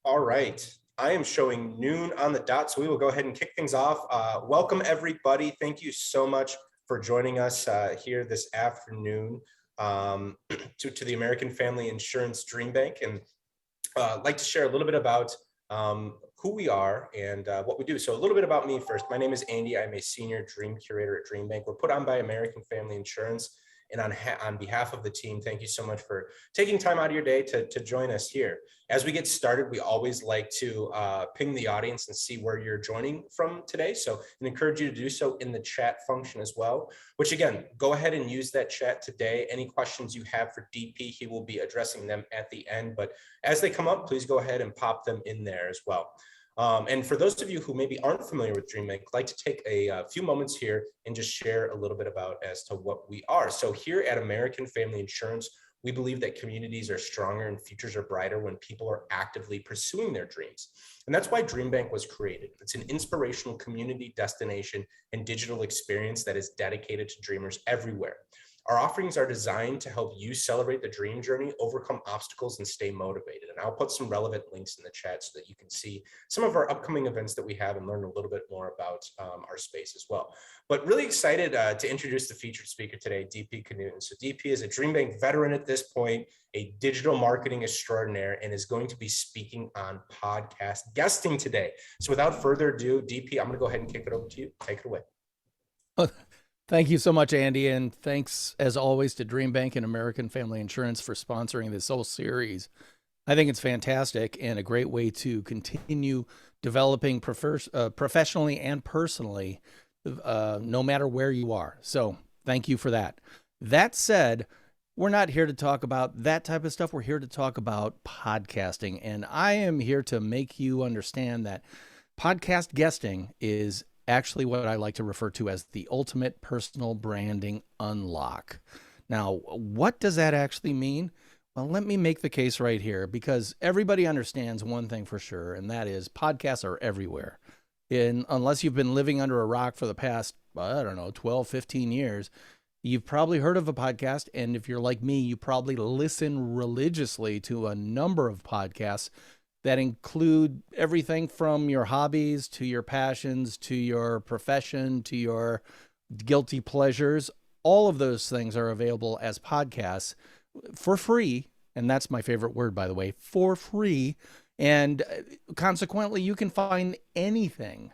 All right. I am showing noon on the dot, so we will go ahead and kick things off. Welcome, everybody. Thank you so much for joining us here this afternoon to the American Family Insurance DreamBank. And I'd like to share a little bit about who we are and what we do. So a little bit about me first. My name is Andy. I'm a senior dream curator at DreamBank. We're put on by American Family Insurance. And on behalf of the team, thank you so much for taking time out of your day to join us here. As we get started, we always like to ping the audience and see where you're joining from today. So I encourage you to do so in the chat function as well, which again, go ahead and use that chat today. Any questions you have for DP, he will be addressing them at the end. But as they come up, please go ahead and pop them in there as well. And for those of you who maybe aren't familiar with DreamBank, I'd like to take a few moments here and just share a little bit about as to what we are. So here at American Family Insurance, we believe that communities are stronger and futures are brighter when people are actively pursuing their dreams. And that's why DreamBank was created. It's an inspirational community destination and digital experience that is dedicated to dreamers everywhere. Our offerings are designed to help you celebrate the dream journey, overcome obstacles, and stay motivated. And I'll put some relevant links in the chat so that you can see some of our upcoming events that we have and learn a little bit more about our space as well. But really excited to introduce the featured speaker today, DP Knudten. So DP is a DreamBank veteran at this point, a digital marketing extraordinaire, and is going to be speaking on podcast guesting today. So without further ado, DP, I'm going to go ahead and kick it over to you. Take it away. Thank you so much, Andy, and thanks as always to DreamBank and American Family Insurance for sponsoring this whole series. I think it's fantastic and a great way to continue developing professionally and personally, no matter where you are. So thank you for that. That said, we're not here to talk about that type of stuff. We're here to talk about podcasting, and I am here to make you understand that podcast guesting is actually what I like to refer to as the ultimate personal branding unlock. Now, what does that actually mean? Well, let me make the case right here, because everybody understands one thing for sure, and that is podcasts are everywhere. Unless you've been living under a rock for the past, 12, 15 years, you've probably heard of a podcast. And if you're like me, you probably listen religiously to a number of podcasts that include everything from your hobbies to your passions to your profession to your guilty pleasures. All of those things are available as podcasts for free. And that's my favorite word, by the way, for free. And consequently, you can find anything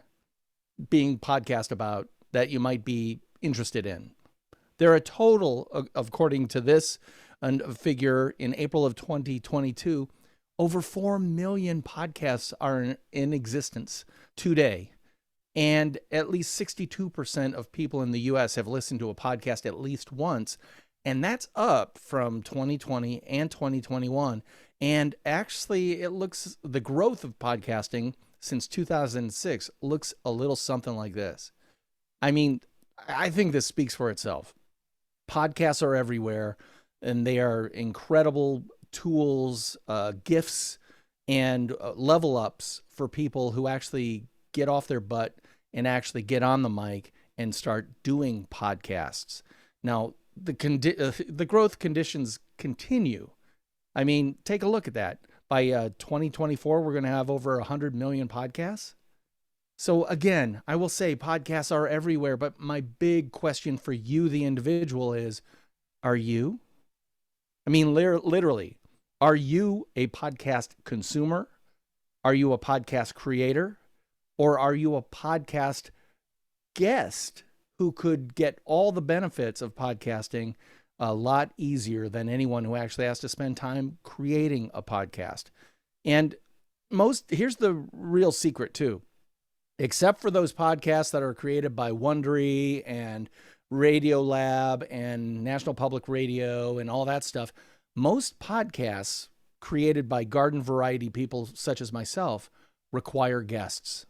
being podcast about that you might be interested in. There are a total, according to this figure in April of 2022, over 4 million podcasts are in existence today. And at least 62% of people in the US have listened to a podcast at least once. And that's up from 2020 and 2021. And actually, the growth of podcasting since 2006 looks a little something like this. I mean, I think this speaks for itself. Podcasts are everywhere, and they are incredible tools, gifts, and level ups for people who actually get off their butt and actually get on the mic and start doing podcasts. Now, the growth conditions continue. I mean, take a look at that. By 2024, we're going to have over 100 million podcasts. So again, I will say podcasts are everywhere, but my big question for you, the individual, is, are you? I mean, literally, are you a podcast consumer? Are you a podcast creator? Or are you a podcast guest who could get all the benefits of podcasting a lot easier than anyone who actually has to spend time creating a podcast? And here's the real secret too. Except for those podcasts that are created by Wondery and Radiolab and National Public Radio and all that stuff, most podcasts created by garden variety people such as myself require guests.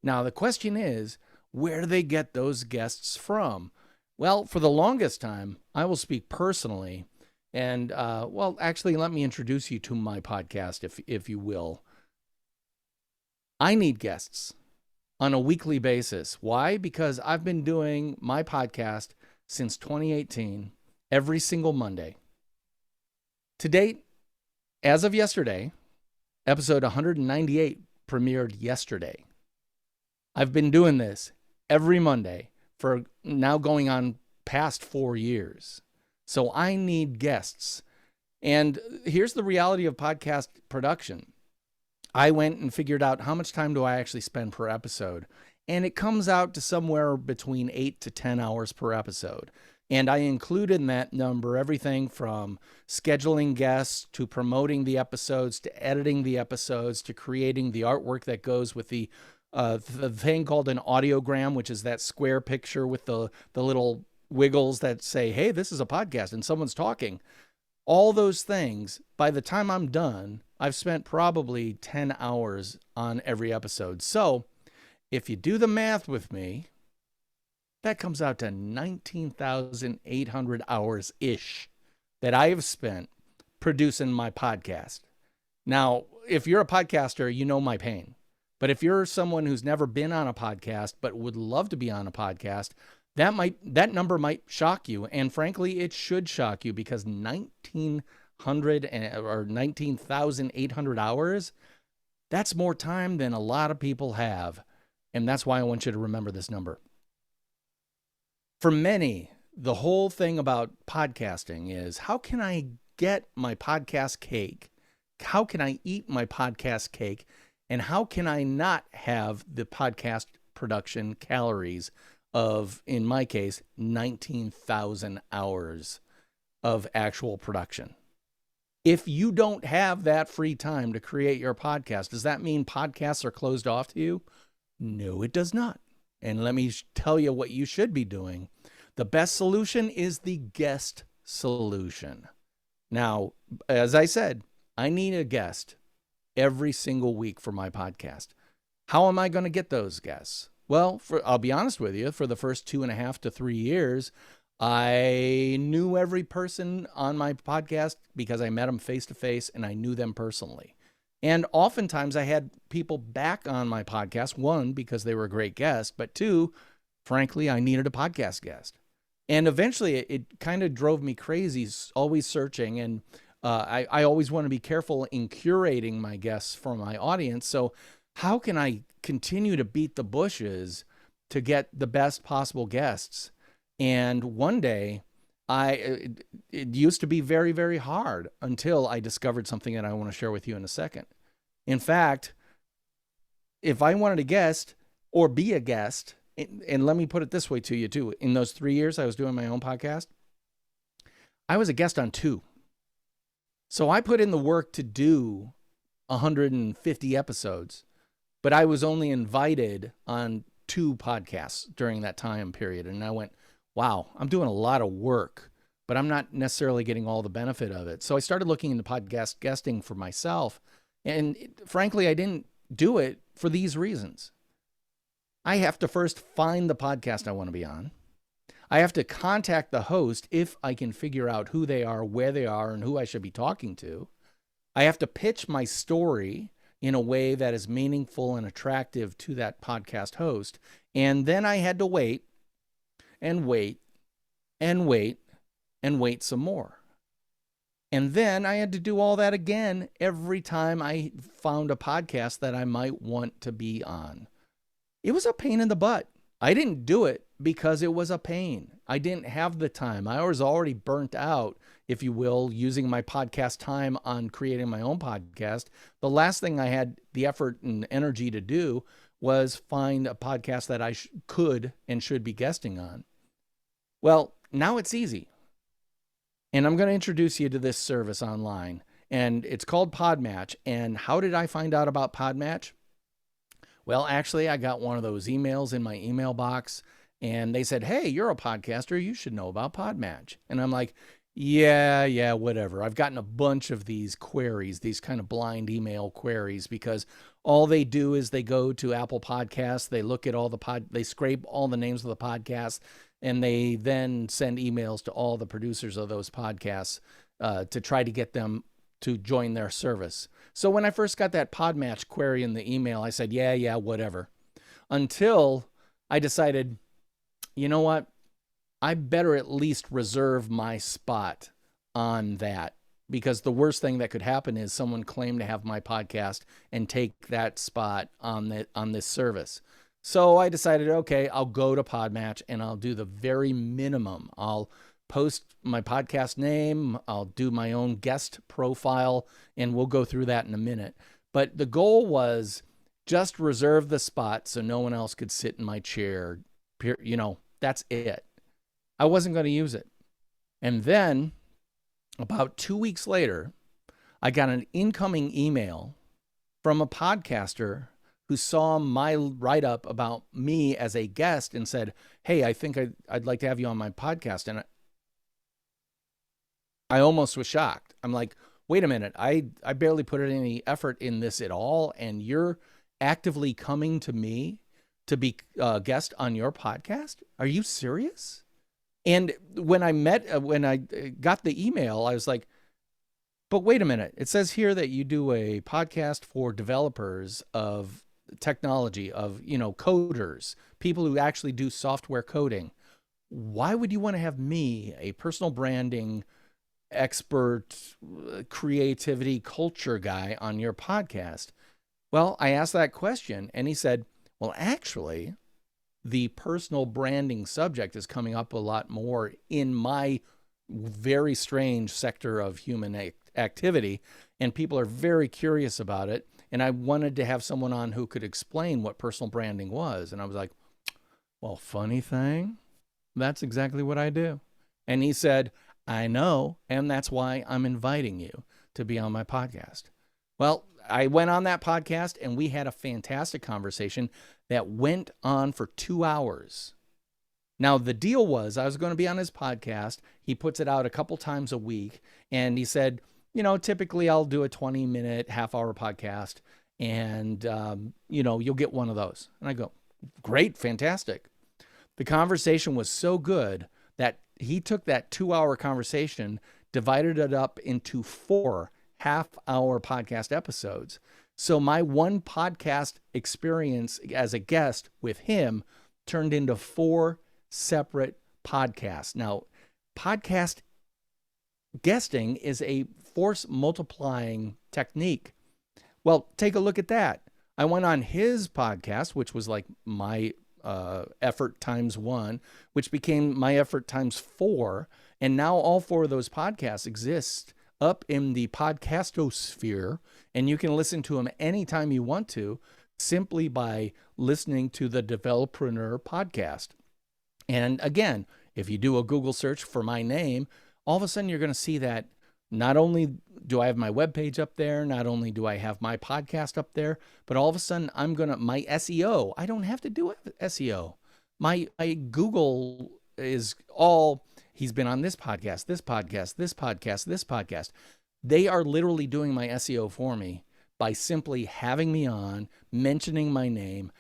Now, the question is, where do they get those guests from? Well, for the longest time, I will speak personally. And, actually, let me introduce you to my podcast, if you will. I need guests on a weekly basis. Why? Because I've been doing my podcast since 2018, every single Monday. To date, as of yesterday, Episode 198 premiered yesterday. I've been doing this every Monday for now going on past 4 years. So I need guests. And here's the reality of podcast production. I went and figured out how much time do I actually spend per episode. And it comes out to somewhere between 8 to 10 hours per episode. And I included in that number everything from scheduling guests to promoting the episodes to editing the episodes to creating the artwork that goes with the thing called an audiogram, which is that square picture with the little wiggles that say, hey, this is a podcast and someone's talking. All those things, by the time I'm done, I've spent probably 10 hours on every episode. So if you do the math with me, that comes out to 19,800 hours-ish that I have spent producing my podcast. Now, if you're a podcaster, you know my pain. But if you're someone who's never been on a podcast but would love to be on a podcast, that number might shock you. And frankly, it should shock you because 1,900 or 19,800 hours, that's more time than a lot of people have. And that's why I want you to remember this number. For many, the whole thing about podcasting is, how can I get my podcast cake? How can I eat my podcast cake? And how can I not have the podcast production calories of, in my case, 19,000 hours of actual production? If you don't have that free time to create your podcast, does that mean podcasts are closed off to you? No, it does not. And let me tell you what you should be doing. The best solution is the guest solution. Now, as I said, I need a guest every single week for my podcast. How am I going to get those guests? Well, I'll be honest with you, for the first 2.5 to 3 years, I knew every person on my podcast because I met them face to face and I knew them personally. And oftentimes I had people back on my podcast, one, because they were a great guest, but two, frankly, I needed a podcast guest. And eventually it kind of drove me crazy, always searching. And I always want to be careful in curating my guests for my audience. So how can I continue to beat the bushes to get the best possible guests? And one day, it used to be very, very hard until I discovered something that I want to share with you in a second. In fact, if I wanted a guest or be a guest, and let me put it this way to you too, in those 3 years I was doing my own podcast, I was a guest on 2. So I put in the work to do 150 episodes, but I was only invited on 2 podcasts during that time period. And I went, wow, I'm doing a lot of work, but I'm not necessarily getting all the benefit of it. So I started looking into podcast guesting for myself. And frankly, I didn't do it for these reasons. I have to first find the podcast I want to be on. I have to contact the host if I can figure out who they are, where they are, and who I should be talking to. I have to pitch my story in a way that is meaningful and attractive to that podcast host. And then I had to wait and wait and wait and wait some more. And then I had to do all that again every time I found a podcast that I might want to be on. It was a pain in the butt. I didn't do it because it was a pain. I didn't have the time. I was already burnt out, if you will, using my podcast time on creating my own podcast. The last thing I had the effort and energy to do was find a podcast that I could and should be guesting on. Well, now it's easy. And I'm going to introduce you to this service online. And it's called PodMatch. And how did I find out about PodMatch? Well, actually, I got one of those emails in my email box. And they said, hey, you're a podcaster. You should know about PodMatch. And I'm like, yeah, whatever. I've gotten a bunch of these queries, these kind of blind email queries, because all they do is they go to Apple Podcasts. They look at all they scrape all the names of the podcasts. And they then send emails to all the producers of those podcasts to try to get them to join their service. So when I first got that PodMatch query in the email, I said, yeah, whatever. Until I decided, you know what? I better at least reserve my spot on that because the worst thing that could happen is someone claim to have my podcast and take that spot on this service. So I decided, okay, I'll go to PodMatch and I'll do the very minimum. I'll post my podcast name, I'll do my own guest profile, and we'll go through that in a minute. But the goal was just reserve the spot so no one else could sit in my chair. You know, that's it. I wasn't going to use it. And then about 2 weeks later, I got an incoming email from a podcaster who saw my write-up about me as a guest and said, hey, I think I'd like to have you on my podcast. And I almost was shocked. I'm like, wait a minute, I barely put any effort in this at all, and you're actively coming to me to be a guest on your podcast? Are you serious? And when I got the email, I was like, but wait a minute. It says here that you do a podcast for developers of technology, of, you know, coders, people who actually do software coding. Why would you want to have me, a personal branding expert, creativity, culture guy, on your podcast? Well, I asked that question and he said, well, actually, the personal branding subject is coming up a lot more in my very strange sector of human activity, and people are very curious about it. And I wanted to have someone on who could explain what personal branding was. And I was like, well, funny thing, that's exactly what I do. And he said, I know, and that's why I'm inviting you to be on my podcast. Well, I went on that podcast and we had a fantastic conversation that went on for 2 hours. Now, the deal was I was going to be on his podcast. He puts it out a couple times a week. And he said, you know, typically I'll do a 20-minute, half-hour podcast. And, you know, you'll get one of those. And I go, great, fantastic. The conversation was so good that he took that 2-hour conversation, divided it up into 4 half-hour podcast episodes. So my one podcast experience as a guest with him turned into 4 separate podcasts. Now, podcast guesting is a force multiplying technique. Well, take a look at that. I went on his podcast, which was like my effort times 1, which became my effort times 4. And now all 4 of those podcasts exist up in the podcastosphere, and you can listen to them anytime you want to, simply by listening to the Developerpreneur podcast. And again, if you do a Google search for my name, all of a sudden you're going to see that not only do I have my webpage up there, not only do I have my podcast up there, but all of a sudden my SEO, I don't have to do SEO. My Google is all, he's been on this podcast, this podcast, this podcast, this podcast. They are literally doing my SEO for me by simply having me on, mentioning my name,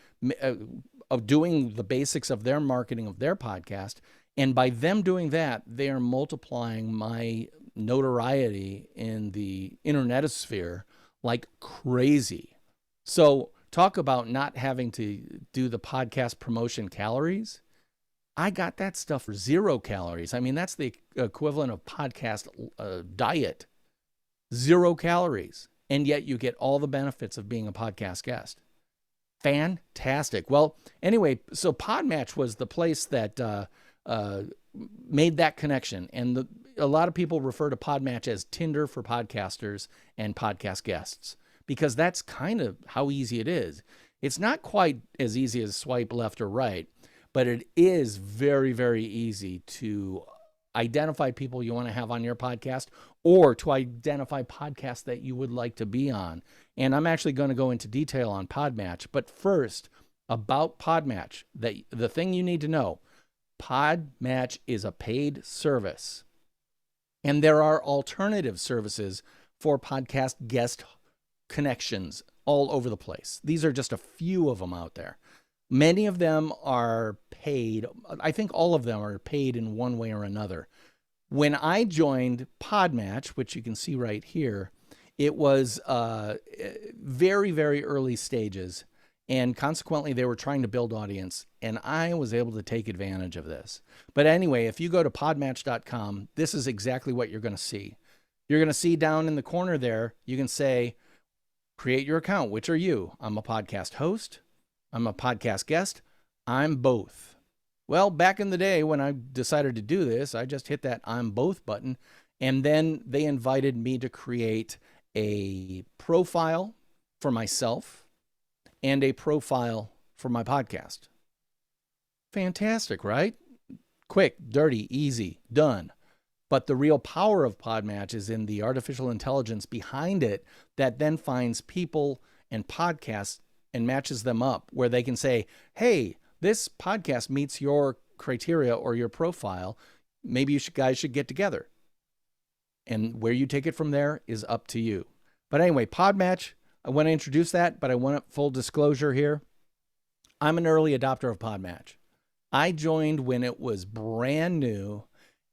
of doing the basics of their marketing of their podcast. And by them doing that, they are multiplying my notoriety in the internetosphere like crazy. So talk about not having to do the podcast promotion calories. I got that stuff for 0 calories. I mean, that's the equivalent of podcast diet. 0 calories. And yet you get all the benefits of being a podcast guest. Fantastic. Well, anyway, so PodMatch was the place that made that connection. And a lot of people refer to PodMatch as Tinder for podcasters and podcast guests, because that's kind of how easy it is. It's not quite as easy as swipe left or right, but it is very, very easy to identify people you want to have on your podcast, or to identify podcasts that you would like to be on. And I'm actually going to go into detail on PodMatch. But first, about PodMatch, the thing you need to know, PodMatch is a paid service. And there are alternative services for podcast guest connections all over the place. These are just a few of them out there. Many of them are paid. I think all of them are paid in one way or another. When I joined PodMatch, which you can see right here, it was very, very early stages. And consequently, they were trying to build audience. And I was able to take advantage of this. But anyway, if you go to podmatch.com, this is exactly what you're going to see. You're going to see down in the corner there, you can say, create your account. Which are you? I'm a podcast host. I'm a podcast guest. I'm both. Well, back in the day when I decided to do this, I just hit that I'm both button. And then they invited me to create a profile for myself and a profile for my podcast. Fantastic, right? Quick, dirty, easy, done. But the real power of PodMatch is in the artificial intelligence behind it that then finds people and podcasts and matches them up where they can say, hey, this podcast meets your criteria or your profile. Maybe you guys should get together. And where you take it from there is up to you. But anyway, PodMatch, I want to introduce that, but I want full disclosure here. I'm an early adopter of PodMatch. I joined when it was brand new,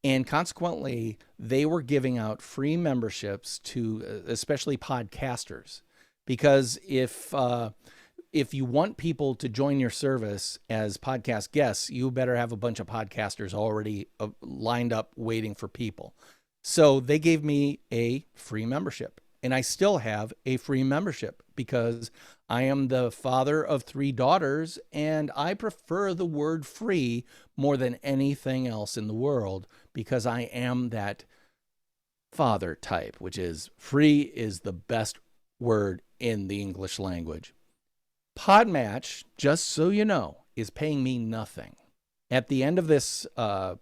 and consequently, they were giving out free memberships to especially podcasters. Because if you want people to join your service as podcast guests, you better have a bunch of podcasters already lined up waiting for people. So they gave me a free membership, and I still have a free membership because I am the father of 3 daughters, and I prefer the word free more than anything else in the world because I am that father type, which is free is the best word in the English language. PodMatch, just so you know, is paying me nothing. At the end of this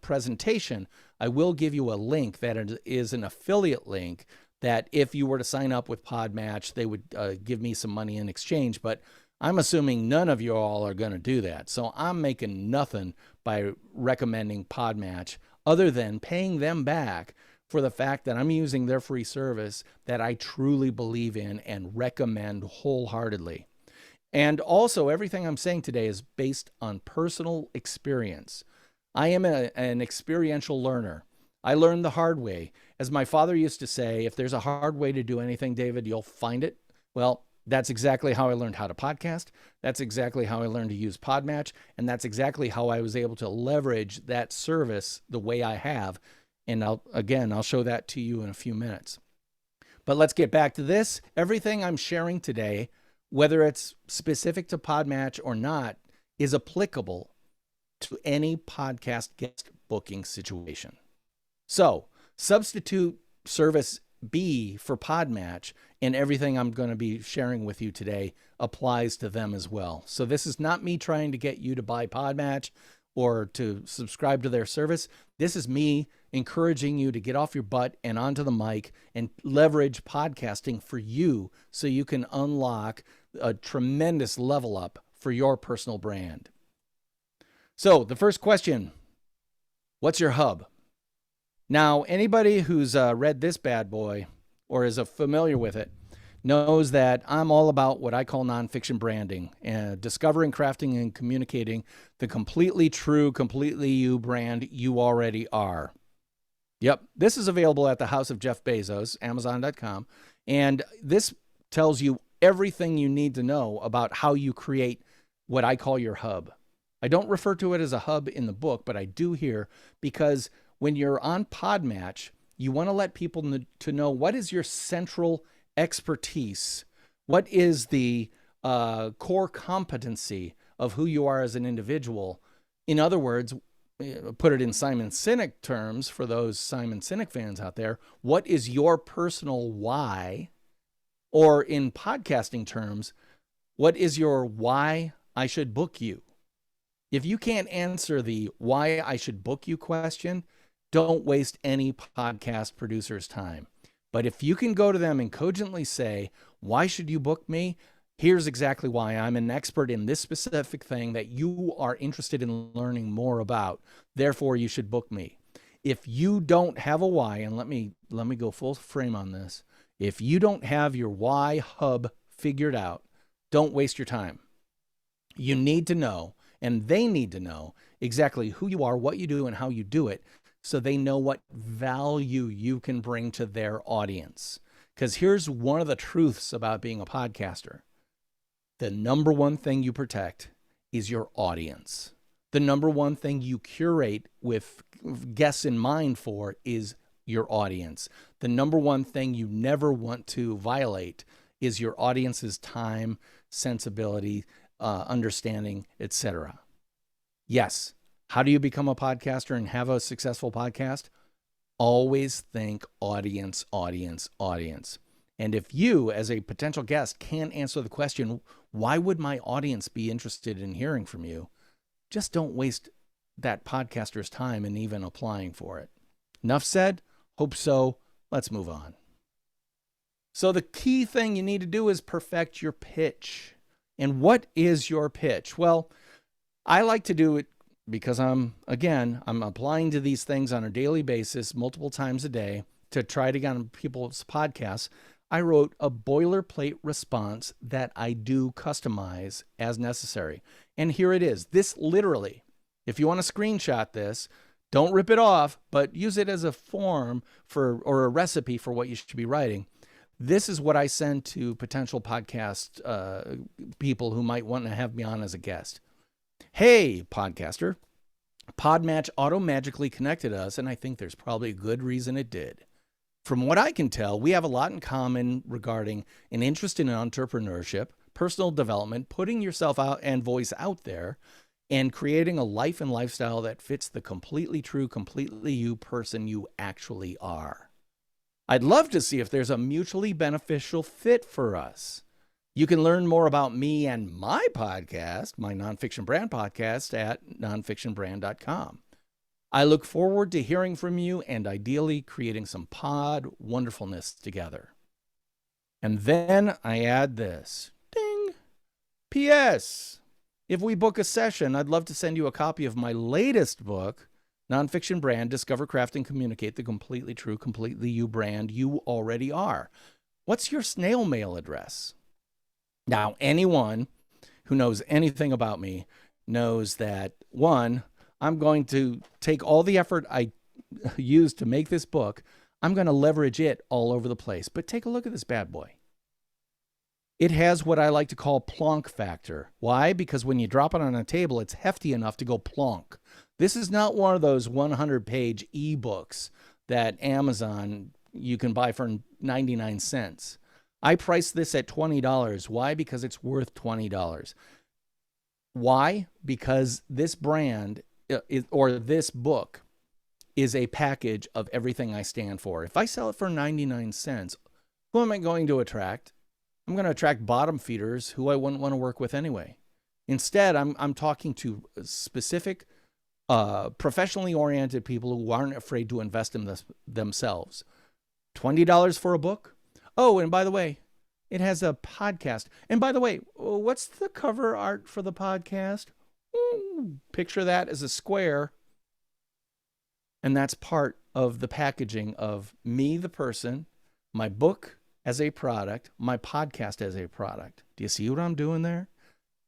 presentation, I will give you a link that is an affiliate link that if you were to sign up with PodMatch, they would give me some money in exchange. But I'm assuming none of you all are going to do that. So I'm making nothing by recommending PodMatch other than paying them back for the fact that I'm using their free service that I truly believe in and recommend wholeheartedly. And also, everything I'm saying today is based on personal experience. I am an experiential learner. I learned the hard way. As my father used to say, if there's a hard way to do anything, David, you'll find it. Well, that's exactly how I learned how to podcast. That's exactly how I learned to use PodMatch. And that's exactly how I was able to leverage that service the way I have. And I'll show that to you in a few minutes. But let's get back to this. Everything I'm sharing today, whether it's specific to PodMatch or not, is applicable to any podcast guest booking situation. So substitute service B for PodMatch, and everything I'm going to be sharing with you today applies to them as well. So this is not me trying to get you to buy PodMatch or to subscribe to their service. This is me encouraging you to get off your butt and onto the mic and leverage podcasting for you so you can unlock a tremendous level up for your personal brand. So the first question, what's your hub? Now, anybody who's read this bad boy or is familiar with it knows that I'm all about what I call nonfiction branding and discovering, crafting, and communicating the completely true, completely you brand you already are. Yep, this is available at the House of Jeff Bezos, Amazon.com, and this tells you everything you need to know about how you create what I call your hub. I don't refer to it as a hub in the book, but I do here because when you're on PodMatch, you want to let people to know what is your central expertise, what is the core competency of who you are as an individual. In other words, put it in Simon Sinek terms for those Simon Sinek fans out there, what is your personal why? Or in podcasting terms, what is your why I should book you? If you can't answer the why I should book you question, don't waste any podcast producer's time. But if you can go to them and cogently say, why should you book me? Here's exactly why. I'm an expert in this specific thing that you are interested in learning more about. Therefore, you should book me. If you don't have a why, and let me go full frame on this. If you don't have your why hub figured out, don't waste your time. You need to know, and they need to know exactly who you are, what you do, and how you do it, so they know what value you can bring to their audience. Because here's one of the truths about being a podcaster. The number one thing you protect is your audience. The number one thing you curate with guests in mind for is your audience. The number one thing you never want to violate is your audience's time, sensibility, understanding, etc. Yes. How do you become a podcaster and have a successful podcast? Always think audience, audience, audience. And if you, as a potential guest, can't answer the question, why would my audience be interested in hearing from you? Just don't waste that podcaster's time in even applying for it. Enough said. Hope so. Let's move on. So the key thing you need to do is perfect your pitch. And what is your pitch? Well, I like to do it because I'm applying to these things on a daily basis, multiple times a day, to try to get on people's podcasts. I wrote a boilerplate response that I do customize as necessary. And here it is. This literally, if you want to screenshot this, don't rip it off, but use it as a form or a recipe for what you should be writing. This is what I send to potential podcast people who might want to have me on as a guest. Hey, podcaster, PodMatch auto-magically connected us, and I think there's probably a good reason it did. From what I can tell, we have a lot in common regarding an interest in entrepreneurship, personal development, putting yourself out and voice out there, and creating a life and lifestyle that fits the completely true, completely you person you actually are. I'd love to see if there's a mutually beneficial fit for us. You can learn more about me and my podcast, my Nonfiction Brand podcast, at nonfictionbrand.com. I look forward to hearing from you and ideally creating some pod wonderfulness together. And then I add this. Ding! P.S. If we book a session, I'd love to send you a copy of my latest book, Nonfiction Brand, Discover, Craft, and Communicate the Completely True, Completely You brand you already are. What's your snail mail address? Now, anyone who knows anything about me knows that, one, I'm going to take all the effort I used to make this book, I'm going to leverage it all over the place. But take a look at this bad boy. It has what I like to call plonk factor. Why? Because when you drop it on a table, it's hefty enough to go plonk. This is not one of those 100-page ebooks that Amazon you can buy for 99 cents. I priced this at $20. Why? Because it's worth $20. Why? Because this brand or this book is a package of everything I stand for. If I sell it for 99 cents, who am I going to attract? I'm going to attract bottom feeders who I wouldn't want to work with anyway. Instead, I'm talking to specific, professionally oriented people who aren't afraid to invest in themselves. $20 for a book? Oh, and by the way, it has a podcast. And by the way, what's the cover art for the podcast? Picture that as a square. And that's part of the packaging of me, the person, my book as a product, my podcast as a product. Do you see what I'm doing there?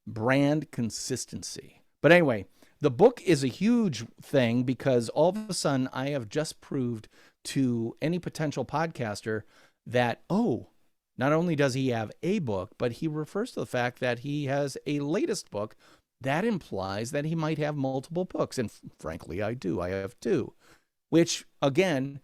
Brand consistency. But anyway, the book is a huge thing because all of a sudden I have just proved to any potential podcaster that, not only does he have a book, but he refers to the fact that he has a latest book. That implies that he might have multiple books. And frankly, I do. I have two, which again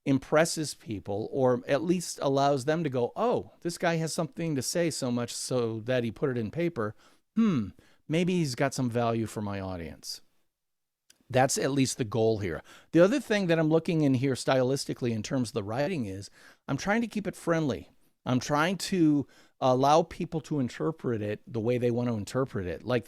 impresses people, or at least allows them to go, oh, this guy has something to say so much so that he put it in paper. Maybe he's got some value for my audience. That's at least the goal here. The other thing that I'm looking in here stylistically in terms of the writing is I'm trying to keep it friendly. I'm trying to allow people to interpret it the way they want to interpret it. Like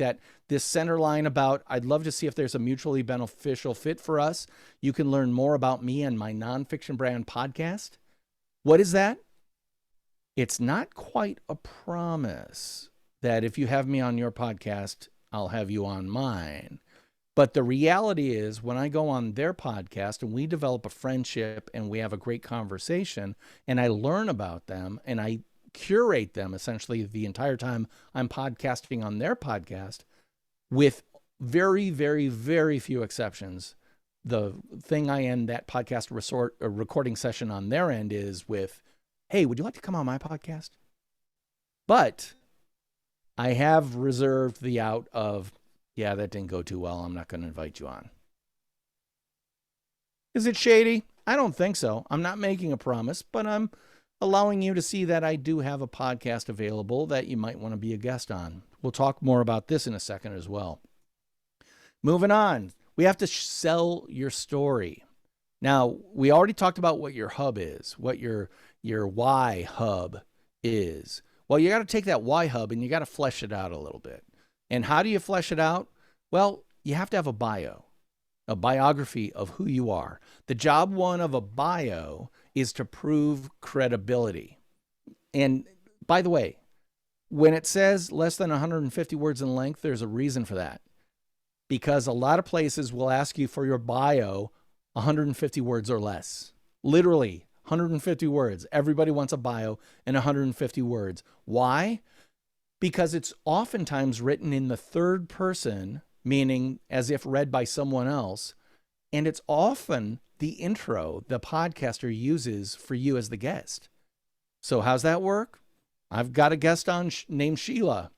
this center line about, I'd love to see if there's a mutually beneficial fit for us. You can learn more about me and my Nonfiction Brand podcast. What is that? It's not quite a promise that if you have me on your podcast, I'll have you on mine. But the reality is when I go on their podcast and we develop a friendship and we have a great conversation and I learn about them and I curate them essentially the entire time I'm podcasting on their podcast, with very, very, very few exceptions, the thing I end that podcast recording session on their end is with, hey, would you like to come on my podcast? But I have reserved the out of, yeah, that didn't go too well. I'm not going to invite you on. Is it shady? I don't think so. I'm not making a promise, but I'm allowing you to see that I do have a podcast available that you might want to be a guest on. We'll talk more about this in a second as well. Moving on, we have to sell your story. Now, we already talked about what your hub is, what your why hub is. Well, you got to take that why hub and you got to flesh it out a little bit. And how do you flesh it out? Well, you have to have a bio, a biography of who you are. The job one of a bio is to prove credibility. And by the way, when it says less than 150 words in length, there's a reason for that. Because a lot of places will ask you for your bio 150 words or less. Literally 150 words. Everybody wants a bio in 150 words. Why? Because it's oftentimes written in the third person, meaning as if read by someone else. And it's often the intro the podcaster uses for you as the guest. So how's that work? I've got a guest on named Sheila.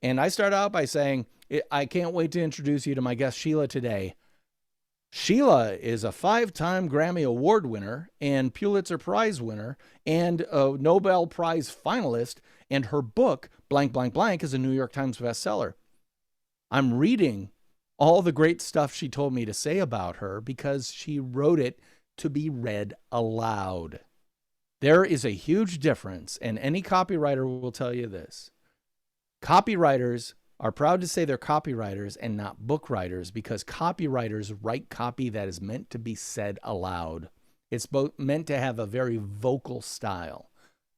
And I start out by saying, I can't wait to introduce you to my guest Sheila today. Sheila is a 5-time Grammy Award winner and Pulitzer Prize winner and a Nobel Prize finalist, and her book, blank, blank, blank, is a New York Times bestseller. I'm reading all the great stuff she told me to say about her because she wrote it to be read aloud. There is a huge difference, and any copywriter will tell you this. Copywriters are proud to say they're copywriters and not book writers because copywriters write copy that is meant to be said aloud. It's meant to have a very vocal style.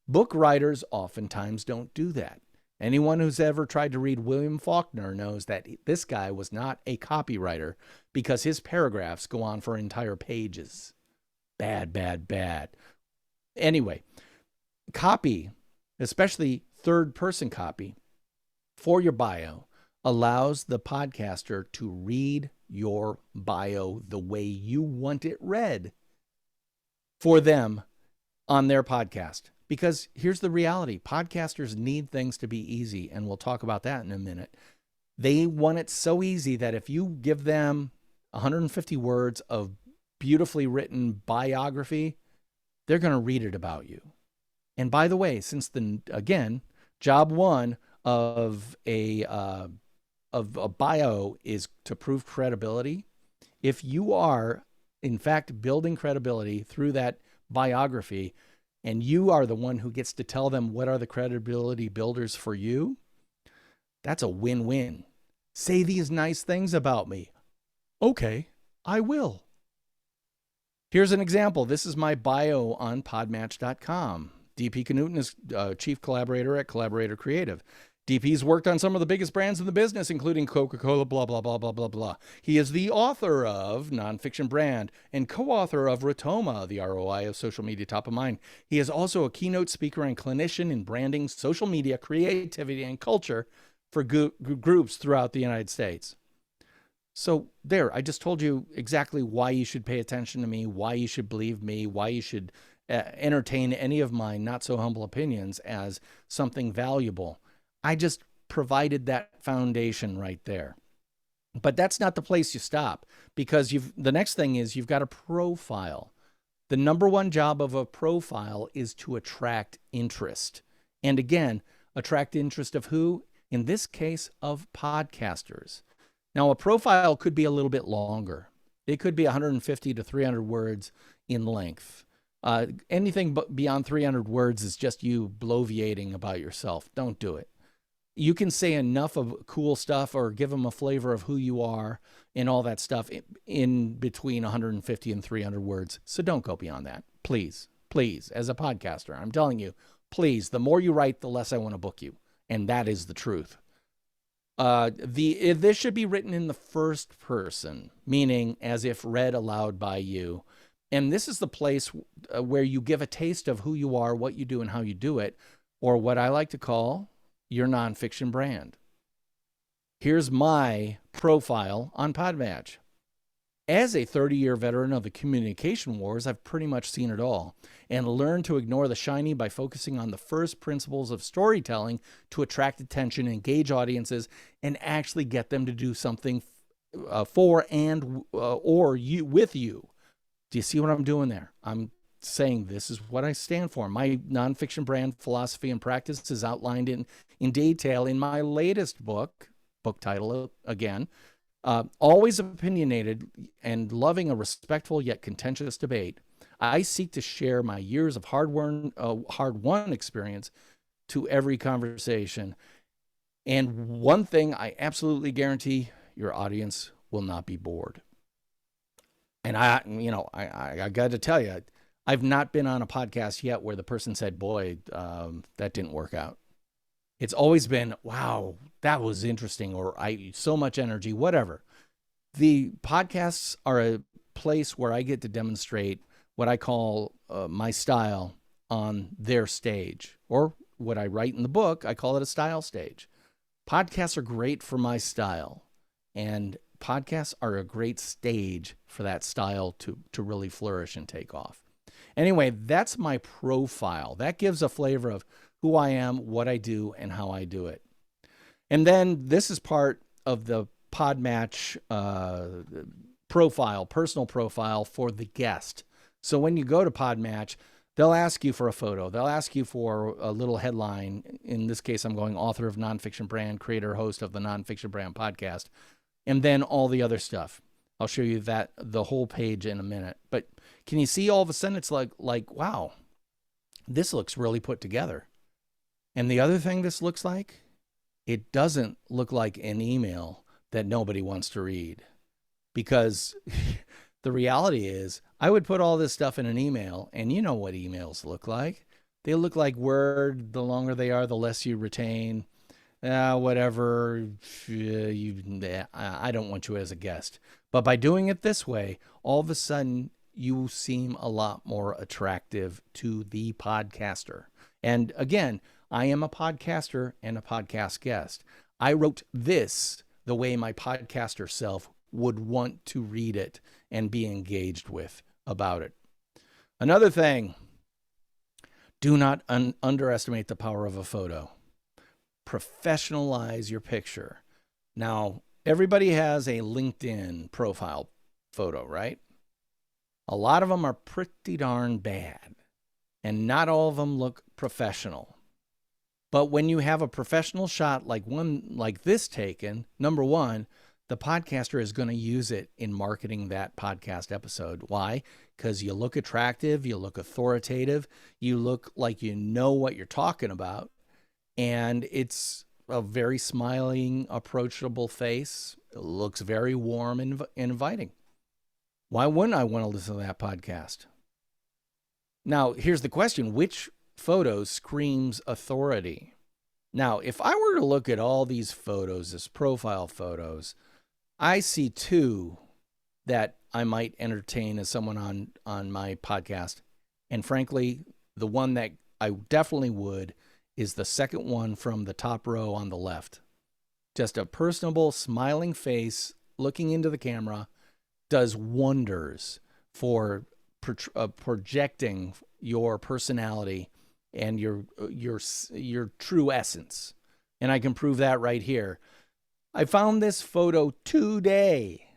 Book writers oftentimes don't do that. Anyone who's ever tried to read William Faulkner knows that this guy was not a copywriter because his paragraphs go on for entire pages. Bad, bad, bad. Anyway, copy, especially third-person copy, for your bio allows the podcaster to read your bio the way you want it read for them on their podcast. Because here's the reality. Podcasters need things to be easy, and we'll talk about that in a minute. They want it so easy that if you give them 150 words of beautifully written biography, they're going to read it about you. And by the way, since again, job one of a bio is to prove credibility. If you are, in fact, building credibility through that biography, and you are the one who gets to tell them what are the credibility builders for you, that's a win-win. Say these nice things about me. Okay, I will. Here's an example. This is my bio on PodMatch.com. DP Knudten is chief collaborator at Collaborator Creative. DP's worked on some of the biggest brands in the business, including Coca-Cola, blah, blah, blah, blah, blah, blah. He is the author of Nonfiction Brand and co-author of Rotoma, the ROI of Social Media Top of Mind. He is also a keynote speaker and clinician in branding, social media, creativity, and culture for groups throughout the United States. So there, I just told you exactly why you should pay attention to me, why you should believe me, why you should entertain any of my not so humble opinions as something valuable. I just provided that foundation right there. But that's not the place you stop, because the next thing is you've got a profile. The number one job of a profile is to attract interest. And again, attract interest of who? In this case, of podcasters. Now, a profile could be a little bit longer. It could be 150 to 300 words in length. Anything beyond 300 words is just you bloviating about yourself. Don't do it. You can say enough of cool stuff or give them a flavor of who you are and all that stuff in between 150 and 300 words. So don't go beyond that. Please, please, as a podcaster, I'm telling you, please, the more you write, the less I want to book you. And that is the truth. This should be written in the first person, meaning as if read aloud by you. And this is the place where you give a taste of who you are, what you do, and how you do it, or what I like to call your nonfiction brand. Here's my profile on PodMatch. As a 30-year veteran of the communication wars, I've pretty much seen it all and learned to ignore the shiny by focusing on the first principles of storytelling to attract attention, engage audiences, and actually get them to do something for and or you with you. Do you see what I'm doing there? I'm saying this is what I stand for. My nonfiction brand philosophy and practice is outlined in detail in my latest book title again, always opinionated and loving a respectful yet contentious debate. I seek to share my years of hard-won experience to every conversation. And one thing I absolutely guarantee, your audience will not be bored. And I got to tell you, I've not been on a podcast yet where the person said, boy, that didn't work out. It's always been, wow, that was interesting, or so much energy, whatever. The podcasts are a place where I get to demonstrate what I call my style on their stage, or what I write in the book, I call it a style stage. Podcasts are great for my style, and podcasts are a great stage for that style to really flourish and take off. Anyway, that's my profile. That gives a flavor of who I am, what I do, and how I do it. And then this is part of the PodMatch profile, personal profile for the guest. So when you go to PodMatch, they'll ask you for a photo. They'll ask you for a little headline. In this case, I'm going author of Nonfiction Brand, creator, host of the Nonfiction Brand podcast, and then all the other stuff. I'll show you that, the whole page in a minute. But can you see all of a sudden it's like, wow, this looks really put together. And the other thing this looks like, it doesn't look like an email that nobody wants to read. Because the reality is, I would put all this stuff in an email, and you know what emails look like. They look like Word. The longer they are, the less you retain. Whatever. I don't want you as a guest. But by doing it this way, all of a sudden, you seem a lot more attractive to the podcaster. And again, I am a podcaster and a podcast guest. I wrote this the way my podcaster self would want to read it and be engaged with about it. Another thing, do not underestimate the power of a photo. Professionalize your picture. Now, everybody has a LinkedIn profile photo, right? A lot of them are pretty darn bad, and not all of them look professional. But when you have a professional shot like one like this taken, number one, the podcaster is going to use it in marketing that podcast episode. Why? Because you look attractive, you look authoritative, you look like you know what you're talking about, and it's a very smiling, approachable face. It looks very warm and inviting. Why wouldn't I want to listen to that podcast? Now, here's the question. Which photo screams authority? Now, if I were to look at all these photos as profile photos, I see two that I might entertain as someone on my podcast. And frankly, the one that I definitely would is the second one from the top row on the left. Just a personable, smiling face looking into the camera does wonders for projecting your personality and your true essence. And I can prove that right here. I found this photo today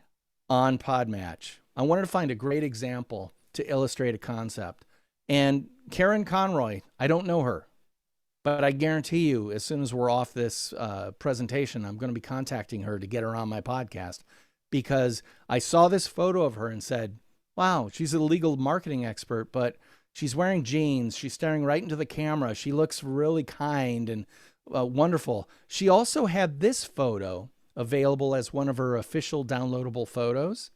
on PodMatch. I wanted to find a great example to illustrate a concept. And Karen Conroy, I don't know her, but I guarantee you, as soon as we're off this presentation, I'm going to be contacting her to get her on my podcast, because I saw this photo of her and said, wow, she's a legal marketing expert, but she's wearing jeans. She's staring right into the camera. She looks really kind and wonderful. She also had this photo available as one of her official downloadable photos.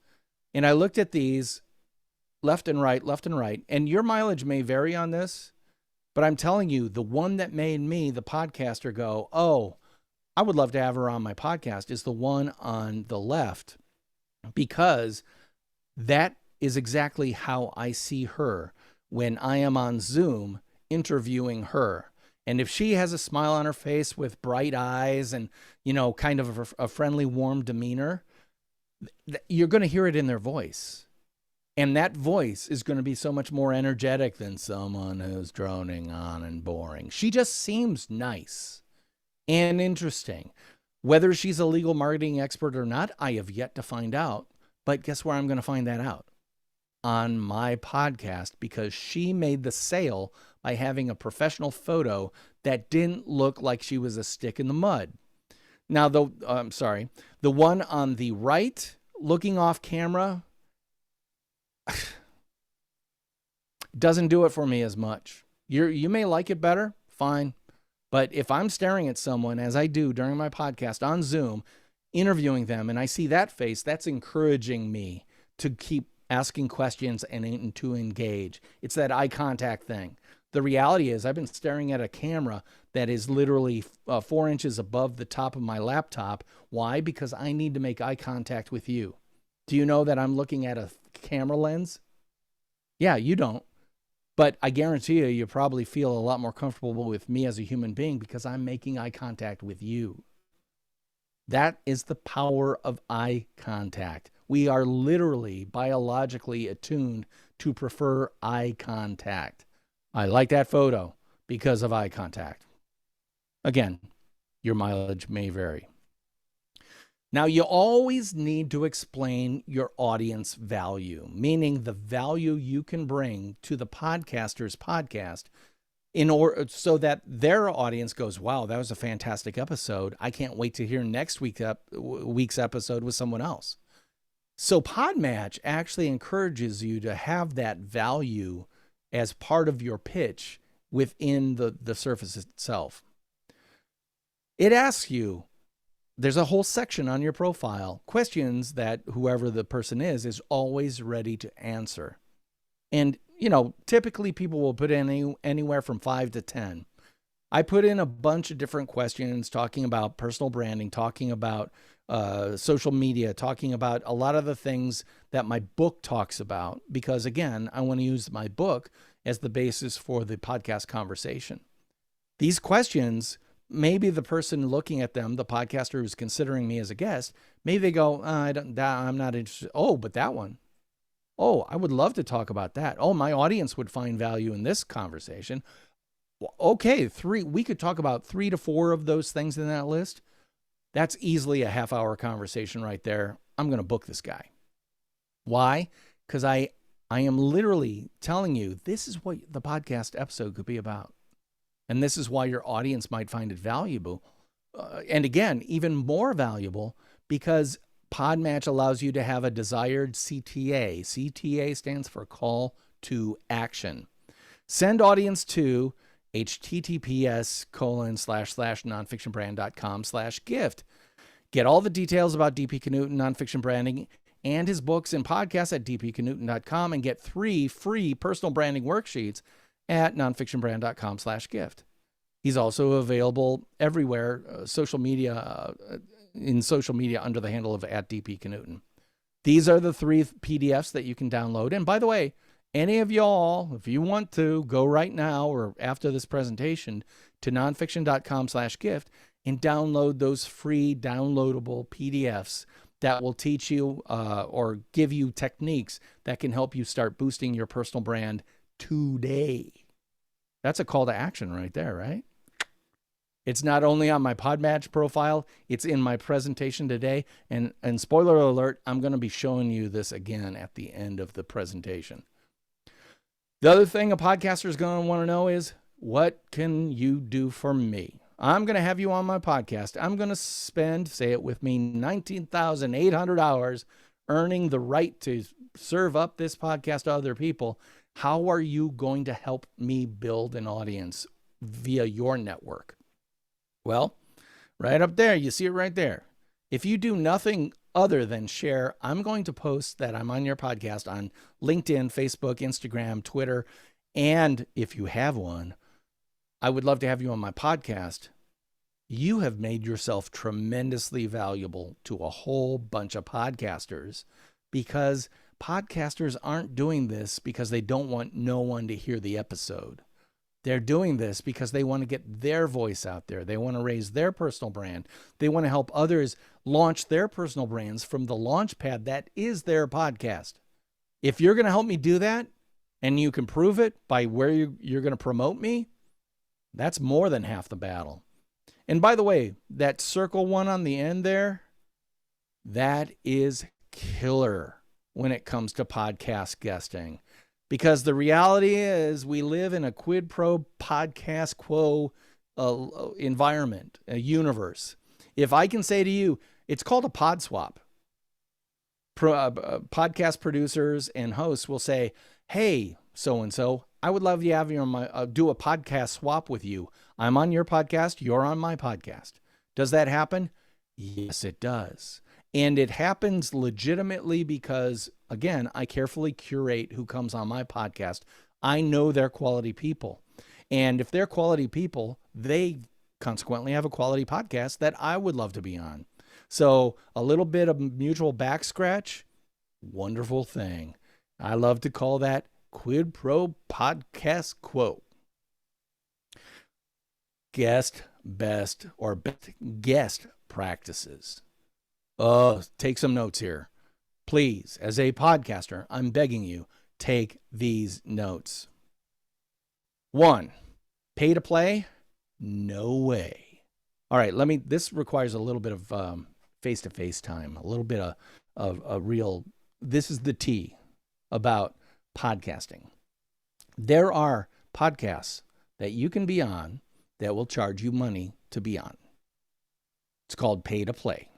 And I looked at these left and right, and your mileage may vary on this, but I'm telling you, the one that made me, the podcaster, go, oh, I would love to have her on my podcast is the one on the left, because that is exactly how I see her when I am on Zoom interviewing her. And if she has a smile on her face with bright eyes and, kind of a friendly, warm demeanor, you're going to hear it in their voice. And that voice is going to be so much more energetic than someone who's droning on and boring. She just seems nice and interesting. Whether she's a legal marketing expert or not, I have yet to find out. But guess where I'm going to find that out? on my podcast because she made the sale by having a professional photo that didn't look like she was a stick in the mud. Now, the one on the right looking off camera doesn't do it for me as much. You may like it better, fine. But if I'm staring at someone, as I do during my podcast on Zoom, interviewing them, and I see that face, that's encouraging me to keep asking questions and to engage. It's that eye contact thing. The reality is I've been staring at a camera that is literally 4 inches above the top of my laptop. Why? Because I need to make eye contact with you. Do you know that I'm looking at a camera lens? Yeah, you don't. But I guarantee you probably feel a lot more comfortable with me as a human being because I'm making eye contact with you. That is the power of eye contact. We are literally biologically attuned to prefer eye contact. I like that photo because of eye contact. Again, your mileage may vary. Now, you always need to explain your audience value, meaning the value you can bring to the podcaster's podcast in order so that their audience goes, wow, that was a fantastic episode. I can't wait to hear next week's episode with someone else. So PodMatch actually encourages you to have that value as part of your pitch within the service itself. It asks you, there's a whole section on your profile, questions that whoever the person is always ready to answer. And, typically people will put in anywhere from 5 to 10. I put in a bunch of different questions talking about personal branding, talking about social media, talking about a lot of the things that my book talks about, because again, I want to use my book as the basis for the podcast conversation. These questions, maybe the person looking at them, the podcaster who's considering me as a guest, maybe they go, I'm not interested. Oh, but that one. Oh, I would love to talk about that. Oh, my audience would find value in this conversation. Okay, we could talk about 3 to 4 of those things in that list. That's easily a half-hour conversation right there. I'm going to book this guy. Why? Because I am literally telling you this is what the podcast episode could be about. And this is why your audience might find it valuable. And again, even more valuable because PodMatch allows you to have a desired CTA. CTA stands for call to action. Send audience to https://nonfictionbrand.com/gift. Get all the details about DP Knudten nonfiction branding and his books and podcasts at dpknudten.com and get 3 free personal branding worksheets at nonfictionbrand.com/gift. He's also available everywhere, social media under the handle of @dpknudten. These are the 3 PDFs that you can download. And by the way, any of y'all, if you want to, go right now or after this presentation to nonfiction.com/gift and download those free downloadable PDFs that will teach you or give you techniques that can help you start boosting your personal brand today. That's a call to action right there, right? It's not only on my PodMatch profile, it's in my presentation today. And spoiler alert, I'm going to be showing you this again at the end of the presentation. The other thing a podcaster is going to want to know is, what can you do for me? I'm going to have you on my podcast. I'm going to spend, say it with me, 19,800 hours earning the right to serve up this podcast to other people. How are you going to help me build an audience via your network? Well, right up there, you see it right there. If you do nothing other than share, I'm going to post that I'm on your podcast on LinkedIn, Facebook, Instagram, Twitter, and if you have one, I would love to have you on my podcast. You have made yourself tremendously valuable to a whole bunch of podcasters because podcasters aren't doing this because they don't want no one to hear the episode. They're doing this because they want to get their voice out there. They want to raise their personal brand. They want to help others launch their personal brands from the launch pad that is their podcast. If you're going to help me do that, and you can prove it by where you're going to promote me, that's more than half the battle. And by the way, that circle one on the end there, that is killer. when it comes to podcast guesting. Because the reality is we live in a quid pro podcast quo environment, a universe. If I can say to you, it's called a pod swap. Podcast producers and hosts will say, hey, so-and-so, I would love to have you on my, do a podcast swap with you. I'm on your podcast. You're on my podcast. Does that happen? Yes, it does. And it happens legitimately because, again, I carefully curate who comes on my podcast. I know they're quality people. And if they're quality people, they consequently have a quality podcast that I would love to be on. So a little bit of mutual back scratch, wonderful thing. I love to call that quid pro podcast quo. Guest best guest practices. Take some notes here. Please, as a podcaster, I'm begging you, take these notes. 1, pay to play? No way. All right, this requires a little bit of face-to-face time, a little bit of a real, this is the tea about podcasting. There are podcasts that you can be on that will charge you money to be on. It's called pay to play.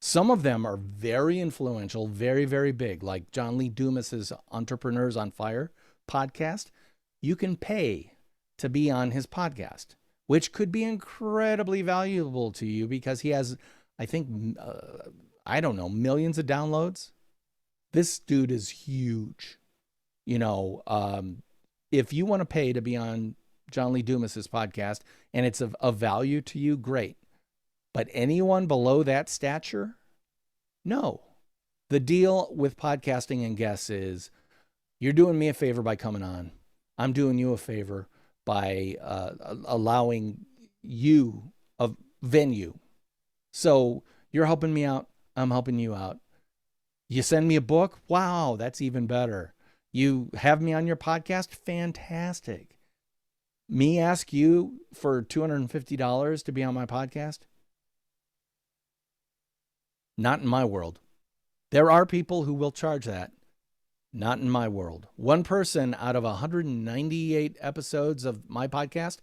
Some of them are very influential, very, very big, like John Lee Dumas's Entrepreneurs on Fire podcast. You can pay to be on his podcast, which could be incredibly valuable to you because he has, I think, millions of downloads. This dude is huge. If you want to pay to be on John Lee Dumas's podcast and it's of value to you, great. But anyone below that stature, no. The deal with podcasting and guests is you're doing me a favor by coming on. I'm doing you a favor by allowing you a venue. So you're helping me out. I'm helping you out. You send me a book. Wow, that's even better. You have me on your podcast. Fantastic. Me ask you for $250 to be on my podcast? Not in my world. There are people who will charge that. Not in my world. One person out of 198 episodes of my podcast,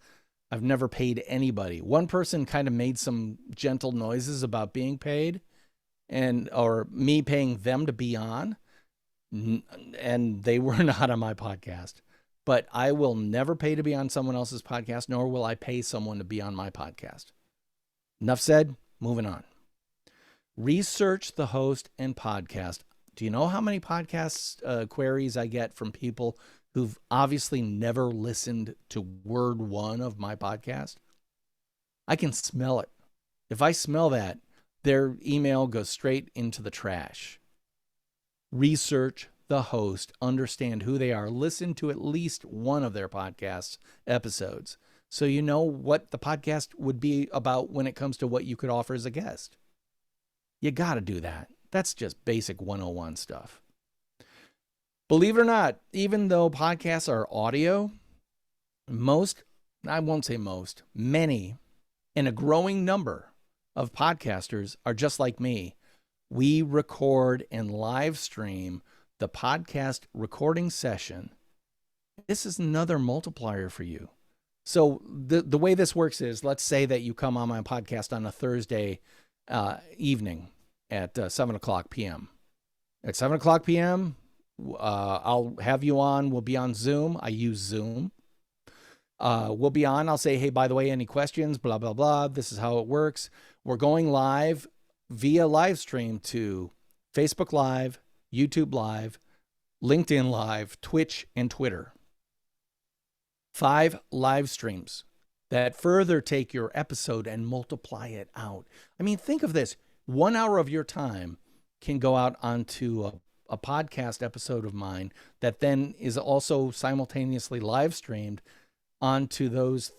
I've never paid anybody. One person kind of made some gentle noises about being paid or me paying them to be on, and they were not on my podcast. But I will never pay to be on someone else's podcast, nor will I pay someone to be on my podcast. Enough said, moving on. Research the host and podcast. Do you know how many podcast queries I get from people who've obviously never listened to word one of my podcast? I can smell it. If I smell that, their email goes straight into the trash. Research the host, understand who they are, listen to at least one of their podcast episodes so you know what the podcast would be about when it comes to what you could offer as a guest. You got to do that. That's just basic 101 stuff. Believe it or not, even though podcasts are audio, many, and a growing number of podcasters are just like me. We record and live stream the podcast recording session. This is another multiplier for you. So the way this works is, let's say that you come on my podcast on a Thursday evening at 7 o'clock p.m. At 7 o'clock p.m., I'll have you on. We'll be on Zoom. I use Zoom. We'll be on. I'll say, hey, by the way, any questions? Blah, blah, blah. This is how it works. We're going live via live stream to Facebook Live, YouTube Live, LinkedIn Live, Twitch, and Twitter. 5 live streams that further take your episode and multiply it out. I mean, think of this. 1 hour of your time can go out onto a podcast episode of mine that then is also simultaneously live streamed onto those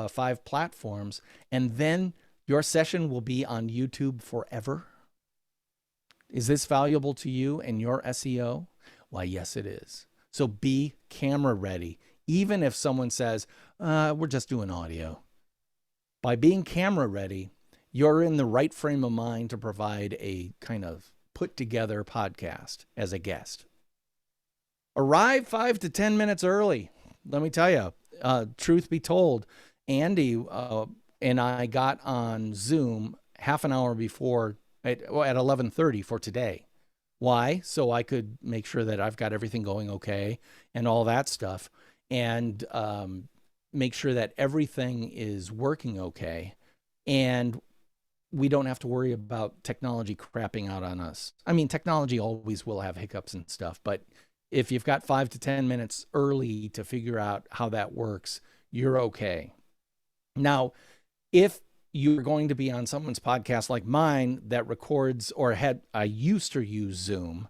5 platforms. And then your session will be on YouTube forever. Is this valuable to you and your SEO? Why, yes, it is. So be camera ready. Even if someone says, we're just doing audio. By being camera ready, you're in the right frame of mind to provide a kind of put together podcast as a guest. Arrive 5 to 10 minutes early. Let me tell you, truth be told, Andy and I got on Zoom half an hour before at 11:30 for today. Why? So I could make sure that I've got everything going okay and all that stuff, and make sure that everything is working okay, and we don't have to worry about technology crapping out on us. I mean, technology always will have hiccups and stuff, but if you've got 5 to 10 minutes early to figure out how that works, you're okay. Now, if you're going to be on someone's podcast like mine that records, or I used to use Zoom,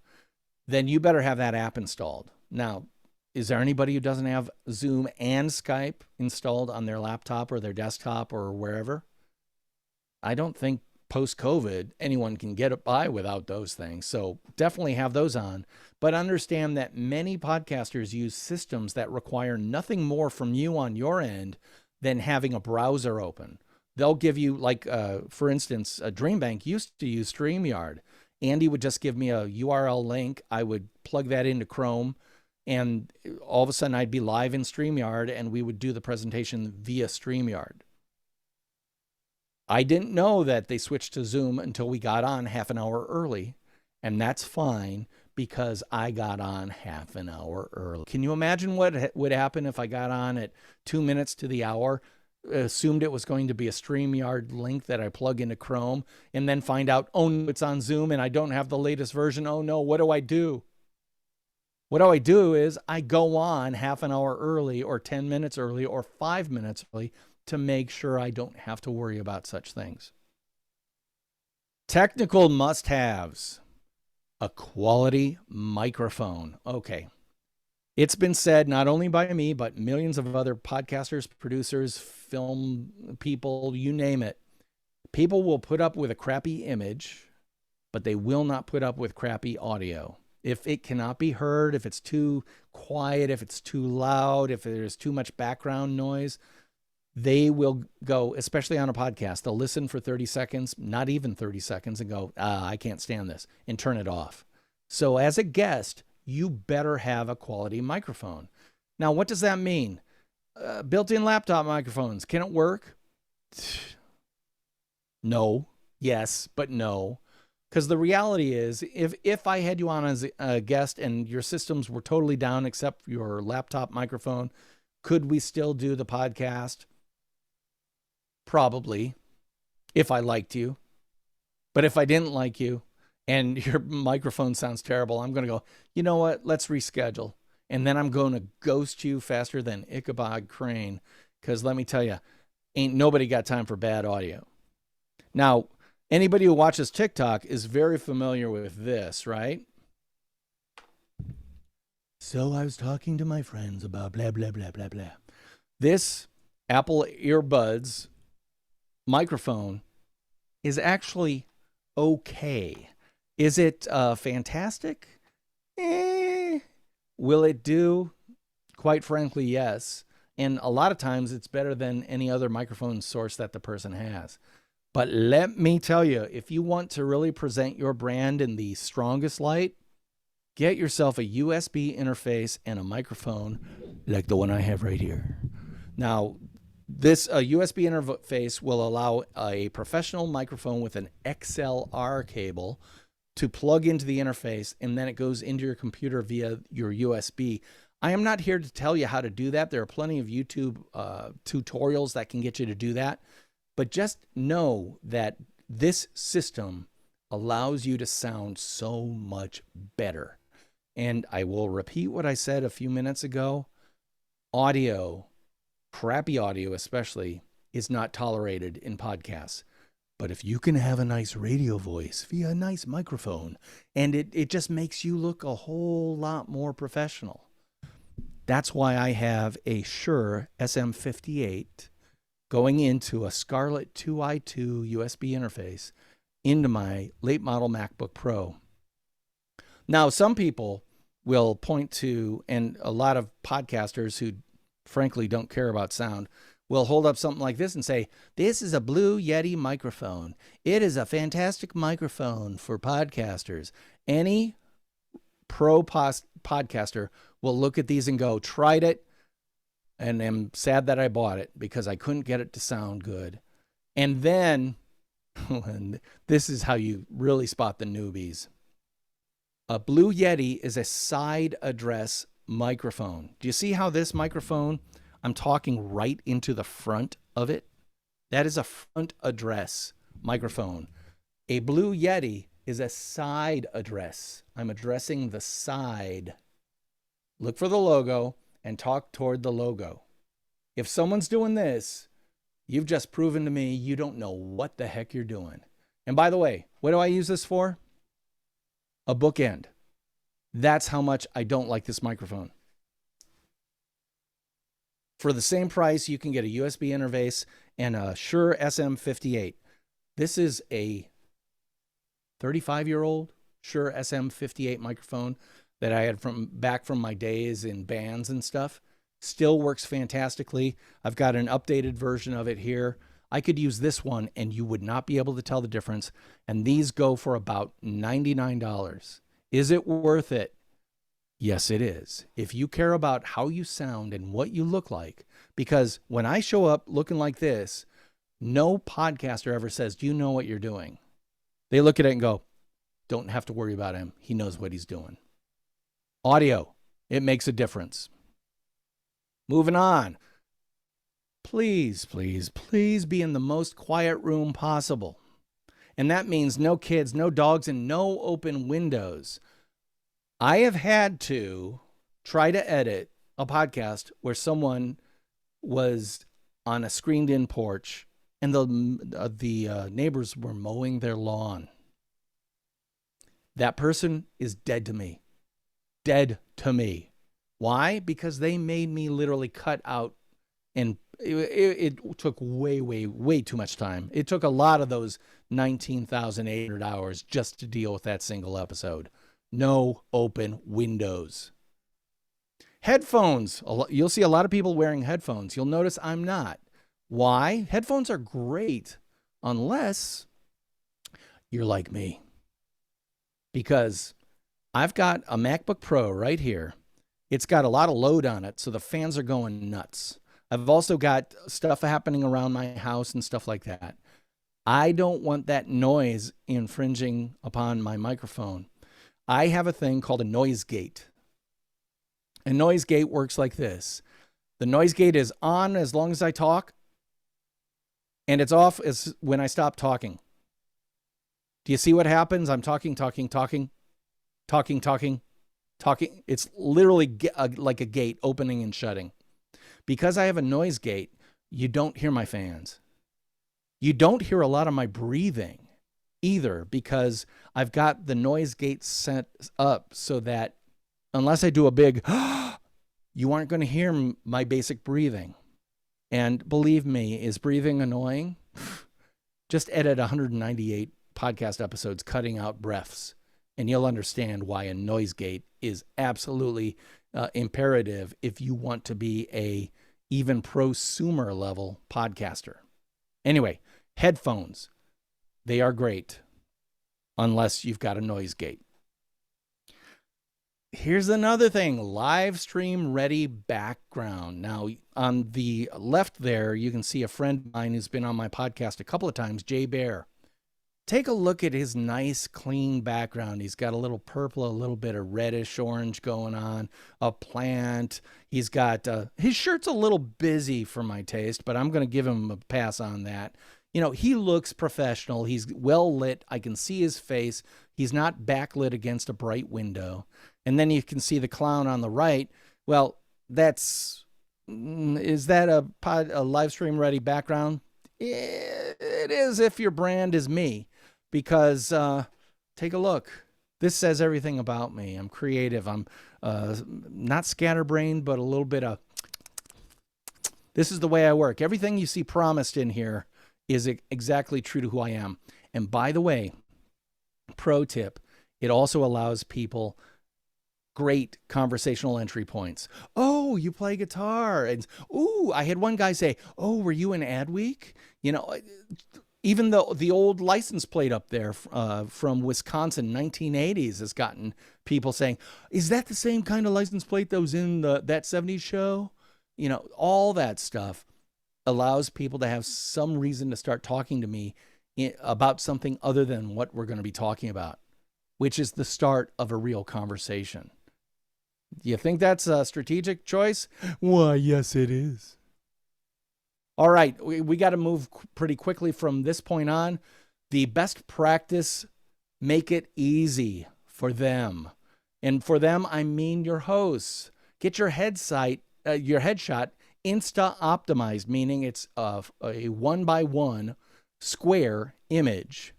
then you better have that app installed. Now, is there anybody who doesn't have Zoom and Skype installed on their laptop or their desktop or wherever? I don't think post-COVID anyone can get by without those things. So definitely have those on. But understand that many podcasters use systems that require nothing more from you on your end than having a browser open. They'll give you, like, for instance, DreamBank used to use StreamYard. Andy would just give me a URL link. I would plug that into Chrome, and all of a sudden I'd be live in StreamYard, and we would do the presentation via StreamYard. I didn't know that they switched to Zoom until we got on half an hour early, and that's fine because I got on half an hour early. Can you imagine what would happen if I got on at 2 minutes to the hour, assumed it was going to be a StreamYard link that I plug into Chrome, and then find out, oh, no, it's on Zoom and I don't have the latest version. Oh no, what do I do? What I do is I go on half an hour early or 10 minutes early or 5 minutes early to make sure I don't have to worry about such things. Technical must-haves. A quality microphone. Okay. It's been said not only by me, but millions of other podcasters, producers, film people, you name it. People will put up with a crappy image, but they will not put up with crappy audio. If it cannot be heard, if it's too quiet, if it's too loud, if there's too much background noise, they will go, especially on a podcast, they'll listen for 30 seconds, not even 30 seconds, and go, I can't stand this, and turn it off. So as a guest, you better have a quality microphone. Now, what does that mean? Built-in laptop microphones, can it work? No. Yes, but no. Because the reality is, if I had you on as a guest and your systems were totally down except your laptop microphone, could we still do the podcast? Probably, if I liked you. But if I didn't like you and your microphone sounds terrible, I'm going to go, you know what, let's reschedule. And then I'm going to ghost you faster than Ichabod Crane, because let me tell you, ain't nobody got time for bad audio. Now, anybody who watches TikTok is very familiar with this, right? So I was talking to my friends about blah, blah, blah, blah, blah. This Apple earbuds microphone is actually okay. Is it fantastic? Will it do? Quite frankly, yes. And a lot of times it's better than any other microphone source that the person has. But let me tell you, if you want to really present your brand in the strongest light, get yourself a USB interface and a microphone like the one I have right here. Now, this USB interface will allow a professional microphone with an XLR cable to plug into the interface, and then it goes into your computer via your USB. I am not here to tell you how to do that. There are plenty of YouTube tutorials that can get you to do that. But just know that this system allows you to sound so much better. And I will repeat what I said a few minutes ago. Audio, crappy audio especially, is not tolerated in podcasts. But if you can have a nice radio voice via a nice microphone, and it just makes you look a whole lot more professional. That's why I have a Shure SM58 going into a Scarlett 2i2 USB interface into my late model MacBook Pro. Now, some people will point to, and a lot of podcasters who frankly don't care about sound, will hold up something like this and say, this is a Blue Yeti microphone. It is a fantastic microphone for podcasters. Any podcaster will look at these and go, tried it, and am sad that I bought it because I couldn't get it to sound good. And then, and this is how you really spot the newbies. A Blue Yeti is a side address microphone. Do you see how this microphone, I'm talking right into the front of it? That is a front address microphone. A Blue Yeti is a side address. I'm addressing the side. Look for the logo and talk toward the logo. If someone's doing this, you've just proven to me you don't know what the heck you're doing. And by the way, what do I use this for? A bookend. That's how much I don't like this microphone. For the same price, you can get a USB interface and a Shure SM58. This is a 35-year-old Shure SM58 microphone that I had back from my days in bands and stuff. Still works fantastically. I've got an updated version of it here. I could use this one and you would not be able to tell the difference. And these go for about $99. Is it worth it? Yes, it is. If you care about how you sound and what you look like, because when I show up looking like this, no podcaster ever says, do you know what you're doing? They look at it and go, don't have to worry about him. He knows what he's doing. Audio, it makes a difference. Moving on. Please, please, please be in the most quiet room possible. And that means no kids, no dogs, and no open windows. I have had to try to edit a podcast where someone was on a screened-in porch and the neighbors were mowing their lawn. That person is dead to me. Dead to me. Why? Because they made me literally cut out, and it took way too much time. It took a lot of those 19,800 hours just to deal with that single episode. No open windows. Headphones. You'll see a lot of people wearing headphones. You'll notice I'm not. Why? Headphones are great unless you're like me. Because I've got a MacBook Pro right here. It's got a lot of load on it, so the fans are going nuts. I've also got stuff happening around my house and stuff like that. I don't want that noise infringing upon my microphone. I have a thing called a noise gate. A noise gate works like this. The noise gate is on as long as I talk, and it's off as when I stop talking. Do you see what happens? I'm talking. It's literally like a gate opening and shutting. Because I have a noise gate, you don't hear my fans. You don't hear a lot of my breathing either, because I've got the noise gate set up so that unless I do a big, you aren't going to hear my basic breathing. And believe me, is breathing annoying? Just edit 198 podcast episodes cutting out breaths, and you'll understand why a noise gate is absolutely imperative if you want to be a even prosumer level podcaster. Anyway, headphones, they are great unless you've got a noise gate. Here's another thing, live stream ready background. Now, on the left there, you can see a friend of mine who's been on my podcast a couple of times, Jay Bear. Take a look at his nice, clean background. He's got a little purple, a little bit of reddish orange going on, a plant. He's got, his shirt's a little busy for my taste, but I'm going to give him a pass on that. You know, he looks professional. He's well lit. I can see his face. He's not backlit against a bright window. And then you can see the clown on the right. Well, is that a live stream ready background? It is if your brand is me. Because take a look. This says everything about me. I'm creative. I'm not scatterbrained, but a little bit of... This is the way I work. Everything you see promised in here is exactly true to who I am. And by the way, pro tip, it also allows people great conversational entry points. Oh, you play guitar. And, ooh, I had one guy say, oh, were you in Adweek? You know, even the old license plate up there from Wisconsin, 1980s, has gotten people saying, is that the same kind of license plate that was in that 70s show? You know, all that stuff allows people to have some reason to start talking to me about something other than what we're going to be talking about, which is the start of a real conversation. Do you think that's a strategic choice? Why, yes, it is. All right, we got to move pretty quickly from this point on. The best practice, make it easy for them. And for them, I mean your hosts. Get your headshot Insta optimized, meaning it's a 1x1 square image,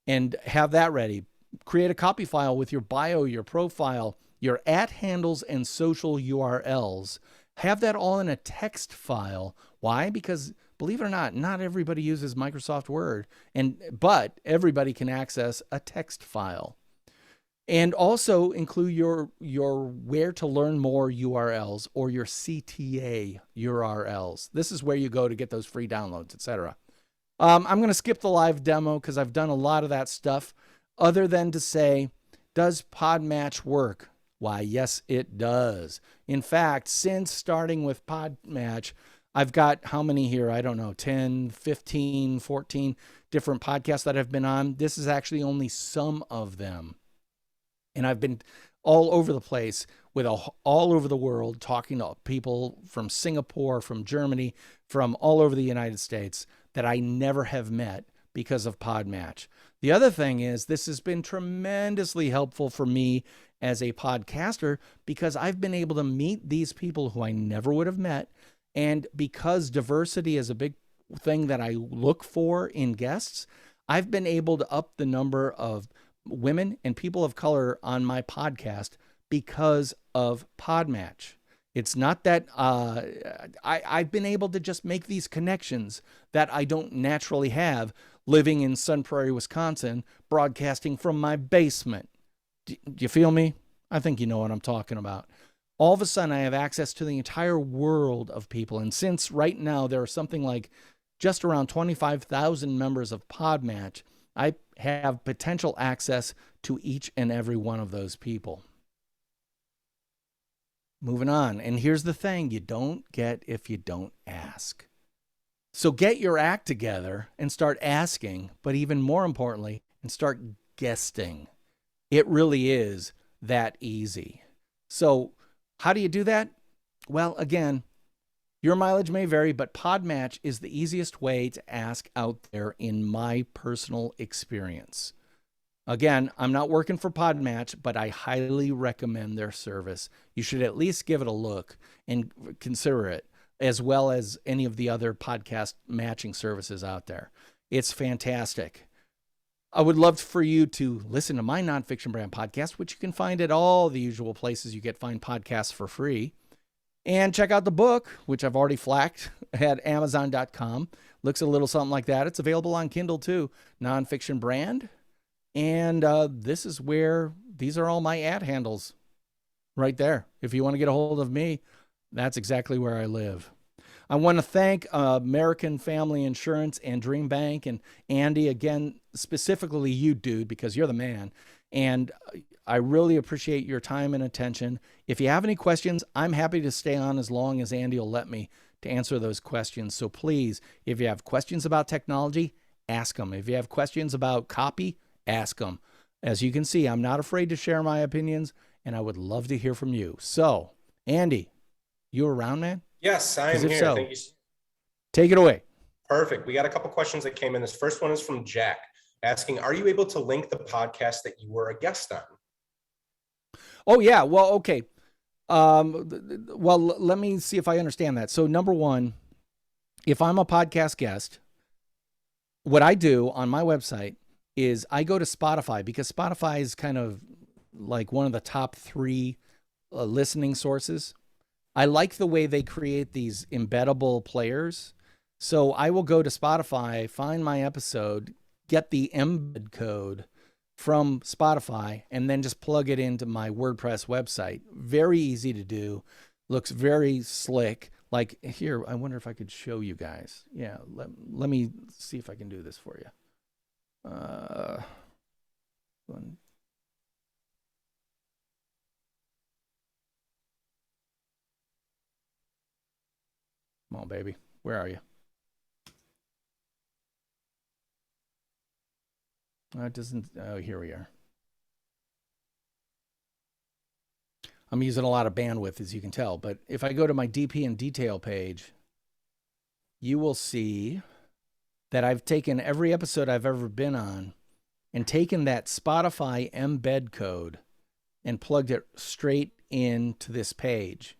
and have that ready. Create a copy file with your bio, your profile, your @handles, and social URLs. Have that all in a text file. Why? Because believe it or not everybody uses Microsoft Word, but everybody can access a text file. And also include your where to learn more URLs or your CTA URLs. This is where you go to get those free downloads, etc. I'm going to skip the live demo because I've done a lot of that stuff, other than to say, does PodMatch work? Why, yes, it does. In fact, since starting with PodMatch, I've got how many here? I don't know, 10, 15, 14 different podcasts that I've been on. This is actually only some of them. And I've been all over the place with all over the world, talking to people from Singapore, from Germany, from all over the United States that I never have met because of PodMatch. The other thing is this has been tremendously helpful for me as a podcaster because I've been able to meet these people who I never would have met. And because diversity is a big thing that I look for in guests, I've been able to up the number of women and people of color on my podcast because of PodMatch. It's not that I've been able to just make these connections that I don't naturally have living in Sun Prairie, Wisconsin, broadcasting from my basement. Do you feel me? I think you know what I'm talking about. All of a sudden, I have access to the entire world of people. And since right now there are something like just around 25,000 members of PodMatch, I have potential access to each and every one of those people. Moving on. And here's the thing you don't get if you don't ask. So get your act together and start asking, but even more importantly, and start guesting. It really is that easy. So how do you do that? Well, again, your mileage may vary, but PodMatch is the easiest way to ask out there in my personal experience. Again, I'm not working for PodMatch, but I highly recommend their service. You should at least give it a look and consider it, as well as any of the other podcast matching services out there. It's fantastic. I would love for you to listen to my Nonfiction Brand podcast, which you can find at all the usual places you get find podcasts for free. And check out the book, which I've already flagged at Amazon.com. Looks a little something like that. It's available on Kindle too. Nonfiction Brand. And this is where these are all my @handles right there. If you want to get a hold of me, that's exactly where I live. I want to thank American Family Insurance and DreamBank and Andy, again, specifically you, dude, because you're the man. And I really appreciate your time and attention. If you have any questions, I'm happy to stay on as long as Andy will let me to answer those questions. So please, if you have questions about technology, ask them. If you have questions about copy, ask them. As you can see, I'm not afraid to share my opinions, and I would love to hear from you. So, Andy, you around, man? Yes, I am here. So, thank you. Take it away. Perfect. We got a couple questions that came in. This first one is from Jack asking, are you able to link the podcast that you were a guest on? Oh, yeah. Well, okay. Well, let me see if I understand that. So number one, if I'm a podcast guest, what I do on my website is I go to Spotify, because Spotify is kind of like one of the top 3 listening sources. I like the way they create these embeddable players. So I will go to Spotify, find my episode, get the embed code, from Spotify and then just plug it into my WordPress website. Very easy to do. Looks very slick. Like here, I wonder if I could show you guys. Yeah, let me see if I can do this for you. One. Come on, baby. Where are you? It doesn't. Oh, here we are. I'm using a lot of bandwidth, as you can tell. But if I go to my DP and detail page, you will see that I've taken every episode I've ever been on and taken that Spotify embed code and plugged it straight into this page.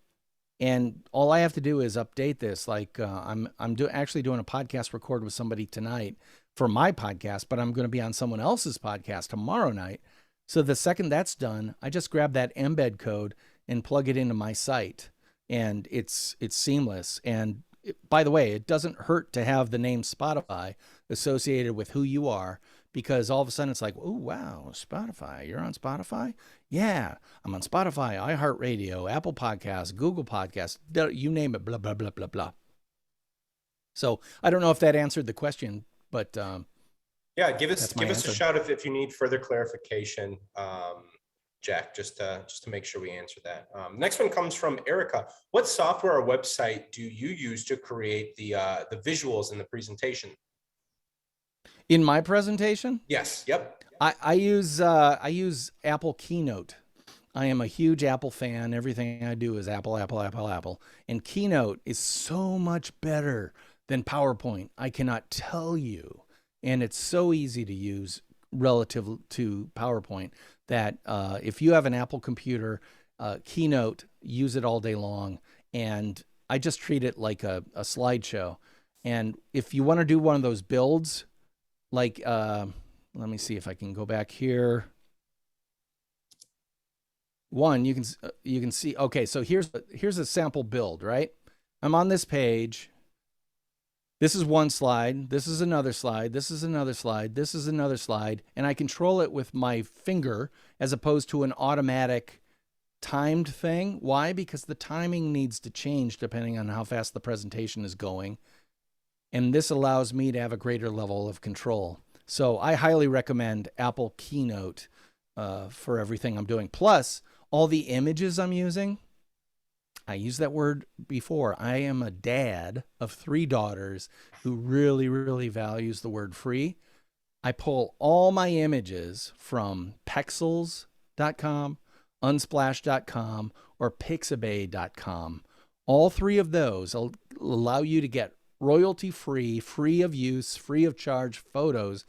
And all I have to do is update this. Like I'm actually doing a podcast record with somebody tonight for my podcast, but I'm going to be on someone else's podcast tomorrow night. So the second that's done, I just grab that embed code and plug it into my site, and it's seamless. And by the way, it doesn't hurt to have the name Spotify associated with who you are, because all of a sudden it's like, oh, wow, Spotify, you're on Spotify? Yeah, I'm on Spotify, iHeartRadio, Apple Podcasts, Google Podcasts, you name it, blah, blah, blah, blah, blah. So I don't know if that answered the question, but yeah, give us a shout if you need further clarification, Jack, just to make sure we answer that. Next one comes from Erica. What software or website do you use to create the visuals in the presentation? In my presentation? Yes. Yep. I use Apple Keynote. I am a huge Apple fan. Everything I do is Apple, Apple, Apple, Apple. And Keynote is so much better than PowerPoint. I cannot tell you. And it's so easy to use relative to PowerPoint that if you have an Apple computer, Keynote, use it all day long. And I just treat it like a slideshow. And if you want to do one of those builds, like, let me see if I can go back here. One, you can see, okay, so here's a sample build, right? I'm on this page. This is one slide. This is another slide. This is another slide. This is another slide. And I control it with my finger as opposed to an automatic timed thing. Why? Because the timing needs to change depending on how fast the presentation is going. And this allows me to have a greater level of control. So I highly recommend Apple Keynote for everything I'm doing. Plus, all the images I'm using, I used that word before. I am a dad of 3 daughters who really, really values the word free. I pull all my images from Pexels.com, Unsplash.com, or Pixabay.com. All 3 of those allow you to get royalty-free, free of use, free of charge photos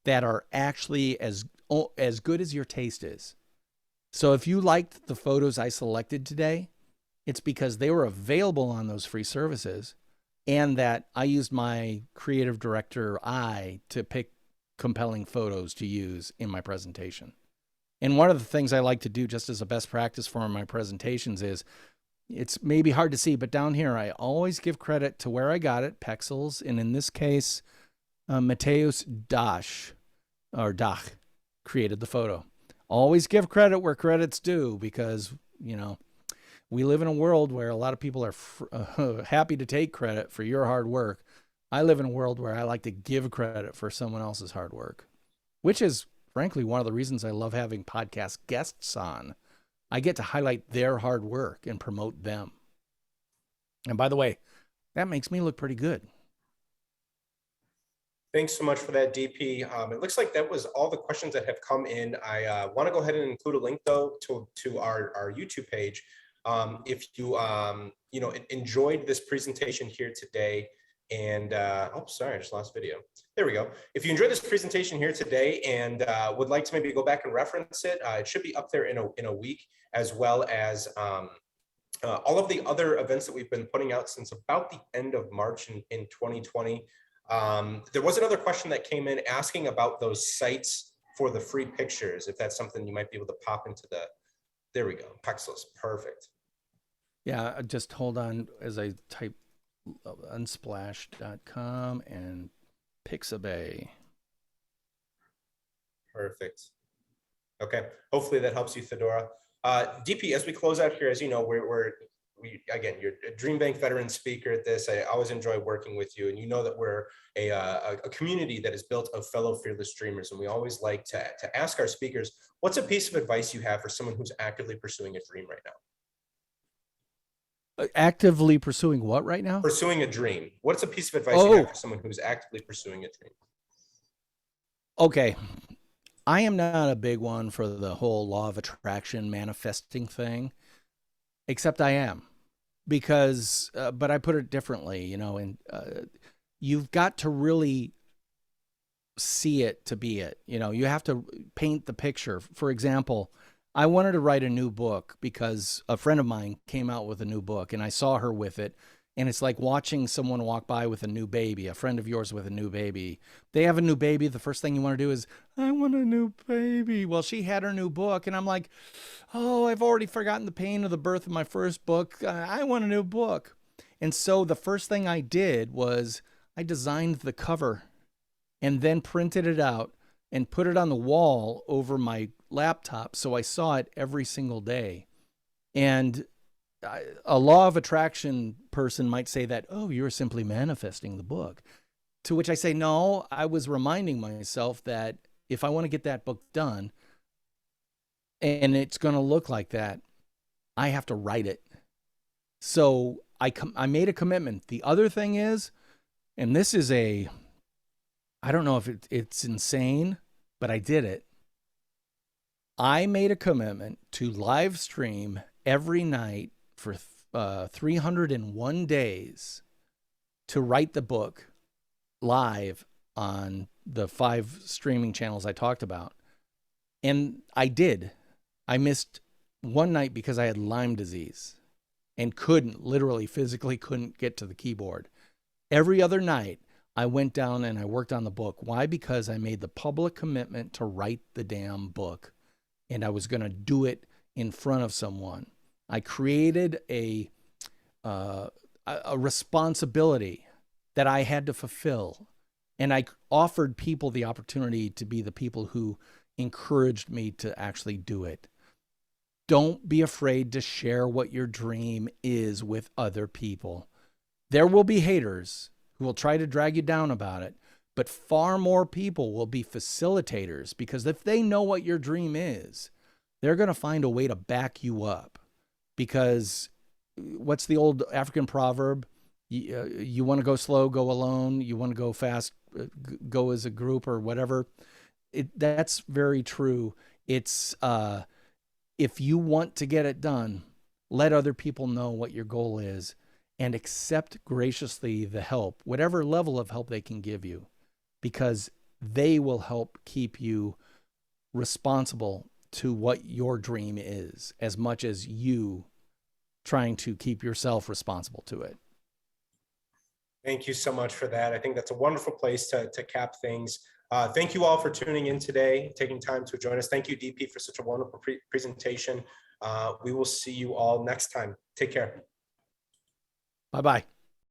that are actually as good as your taste is. So if you liked the photos I selected today, it's because they were available on those free services and that I used my creative director eye to pick compelling photos to use in my presentation. And one of the things I like to do just as a best practice for my presentations is, it's maybe hard to see, but down here, I always give credit to where I got it, Pexels. And in this case, Mateus Dach created the photo. Always give credit where credit's due, because, you know, we live in a world where a lot of people are happy to take credit for your hard work. I live in a world where I like to give credit for someone else's hard work, which is, frankly, one of the reasons I love having podcast guests on. I get to highlight their hard work and promote them. And by the way, that makes me look pretty good. Thanks so much for that, DP. It looks like that was all the questions that have come in. I want to go ahead and include a link, though, to our YouTube page. If you enjoyed this presentation here today, and sorry, I just lost video. There we go. If you enjoyed this presentation here today and would like to maybe go back and reference it, it should be up there in a week, as well as all of the other events that we've been putting out since about the end of March in 2020. There was another question that came in asking about those sites for the free pictures, if that's something you might be able to pop into the, there we go, Pexels, perfect. Yeah, just hold on as I type unsplash.com and Pixabay. Perfect. Okay. Hopefully that helps you, Thedora. DP, as we close out here, as you know, again, you're a DreamBank veteran speaker at this. I always enjoy working with you, and you know that we're a community that is built of fellow fearless dreamers, and we always like to ask our speakers, what's a piece of advice you have for someone who's actively pursuing a dream right now? Actively pursuing what right now? Pursuing a dream. What's a piece of advice you have for someone who's actively pursuing a dream? Okay. I am not a big one for the whole law of attraction manifesting thing, except I am, because, but I put it differently, you know, and you've got to really see it to be it. You know, you have to paint the picture. For example, I wanted to write a new book because a friend of mine came out with a new book and I saw her with it. And it's like watching someone walk by with a new baby, a friend of yours with a new baby. They have a new baby. The first thing you want to do is, I want a new baby. Well, she had her new book. And I'm like, oh, I've already forgotten the pain of the birth of my first book. I want a new book. And so the first thing I did was I designed the cover and then printed it out and put it on the wall over my laptop so I saw it every single day. And a law of attraction person might say that, oh, you're simply manifesting the book. To which I say, no, I was reminding myself that if I want to get that book done and it's going to look like that, I have to write it. So I made a commitment. The other thing is, and this is I don't know if it's insane, but I did it. I made a commitment to live stream every night for 301 days to write the book live on the 5 streaming channels I talked about. And I did. I missed one night because I had Lyme disease and literally physically couldn't get to the keyboard. Every other night, I went down and I worked on the book. Why? Because I made the public commitment to write the damn book, and I was going to do it in front of someone. I created a responsibility that I had to fulfill, and I offered people the opportunity to be the people who encouraged me to actually do it. Don't be afraid to share what your dream is with other people. There will be haters who will try to drag you down about it, but far more people will be facilitators, because if they know what your dream is, they're going to find a way to back you up. Because what's the old African proverb? You want to go slow, go alone. You want to go fast, go as a group, or whatever. That's very true. It's if you want to get it done, let other people know what your goal is and accept graciously the help, whatever level of help they can give you, because they will help keep you responsible to what your dream is as much as you trying to keep yourself responsible to it. Thank you so much for that. I think that's a wonderful place to cap things. Thank you all for tuning in today, taking time to join us. Thank you, DP, for such a wonderful presentation. We will see you all next time. Take care. Bye-bye.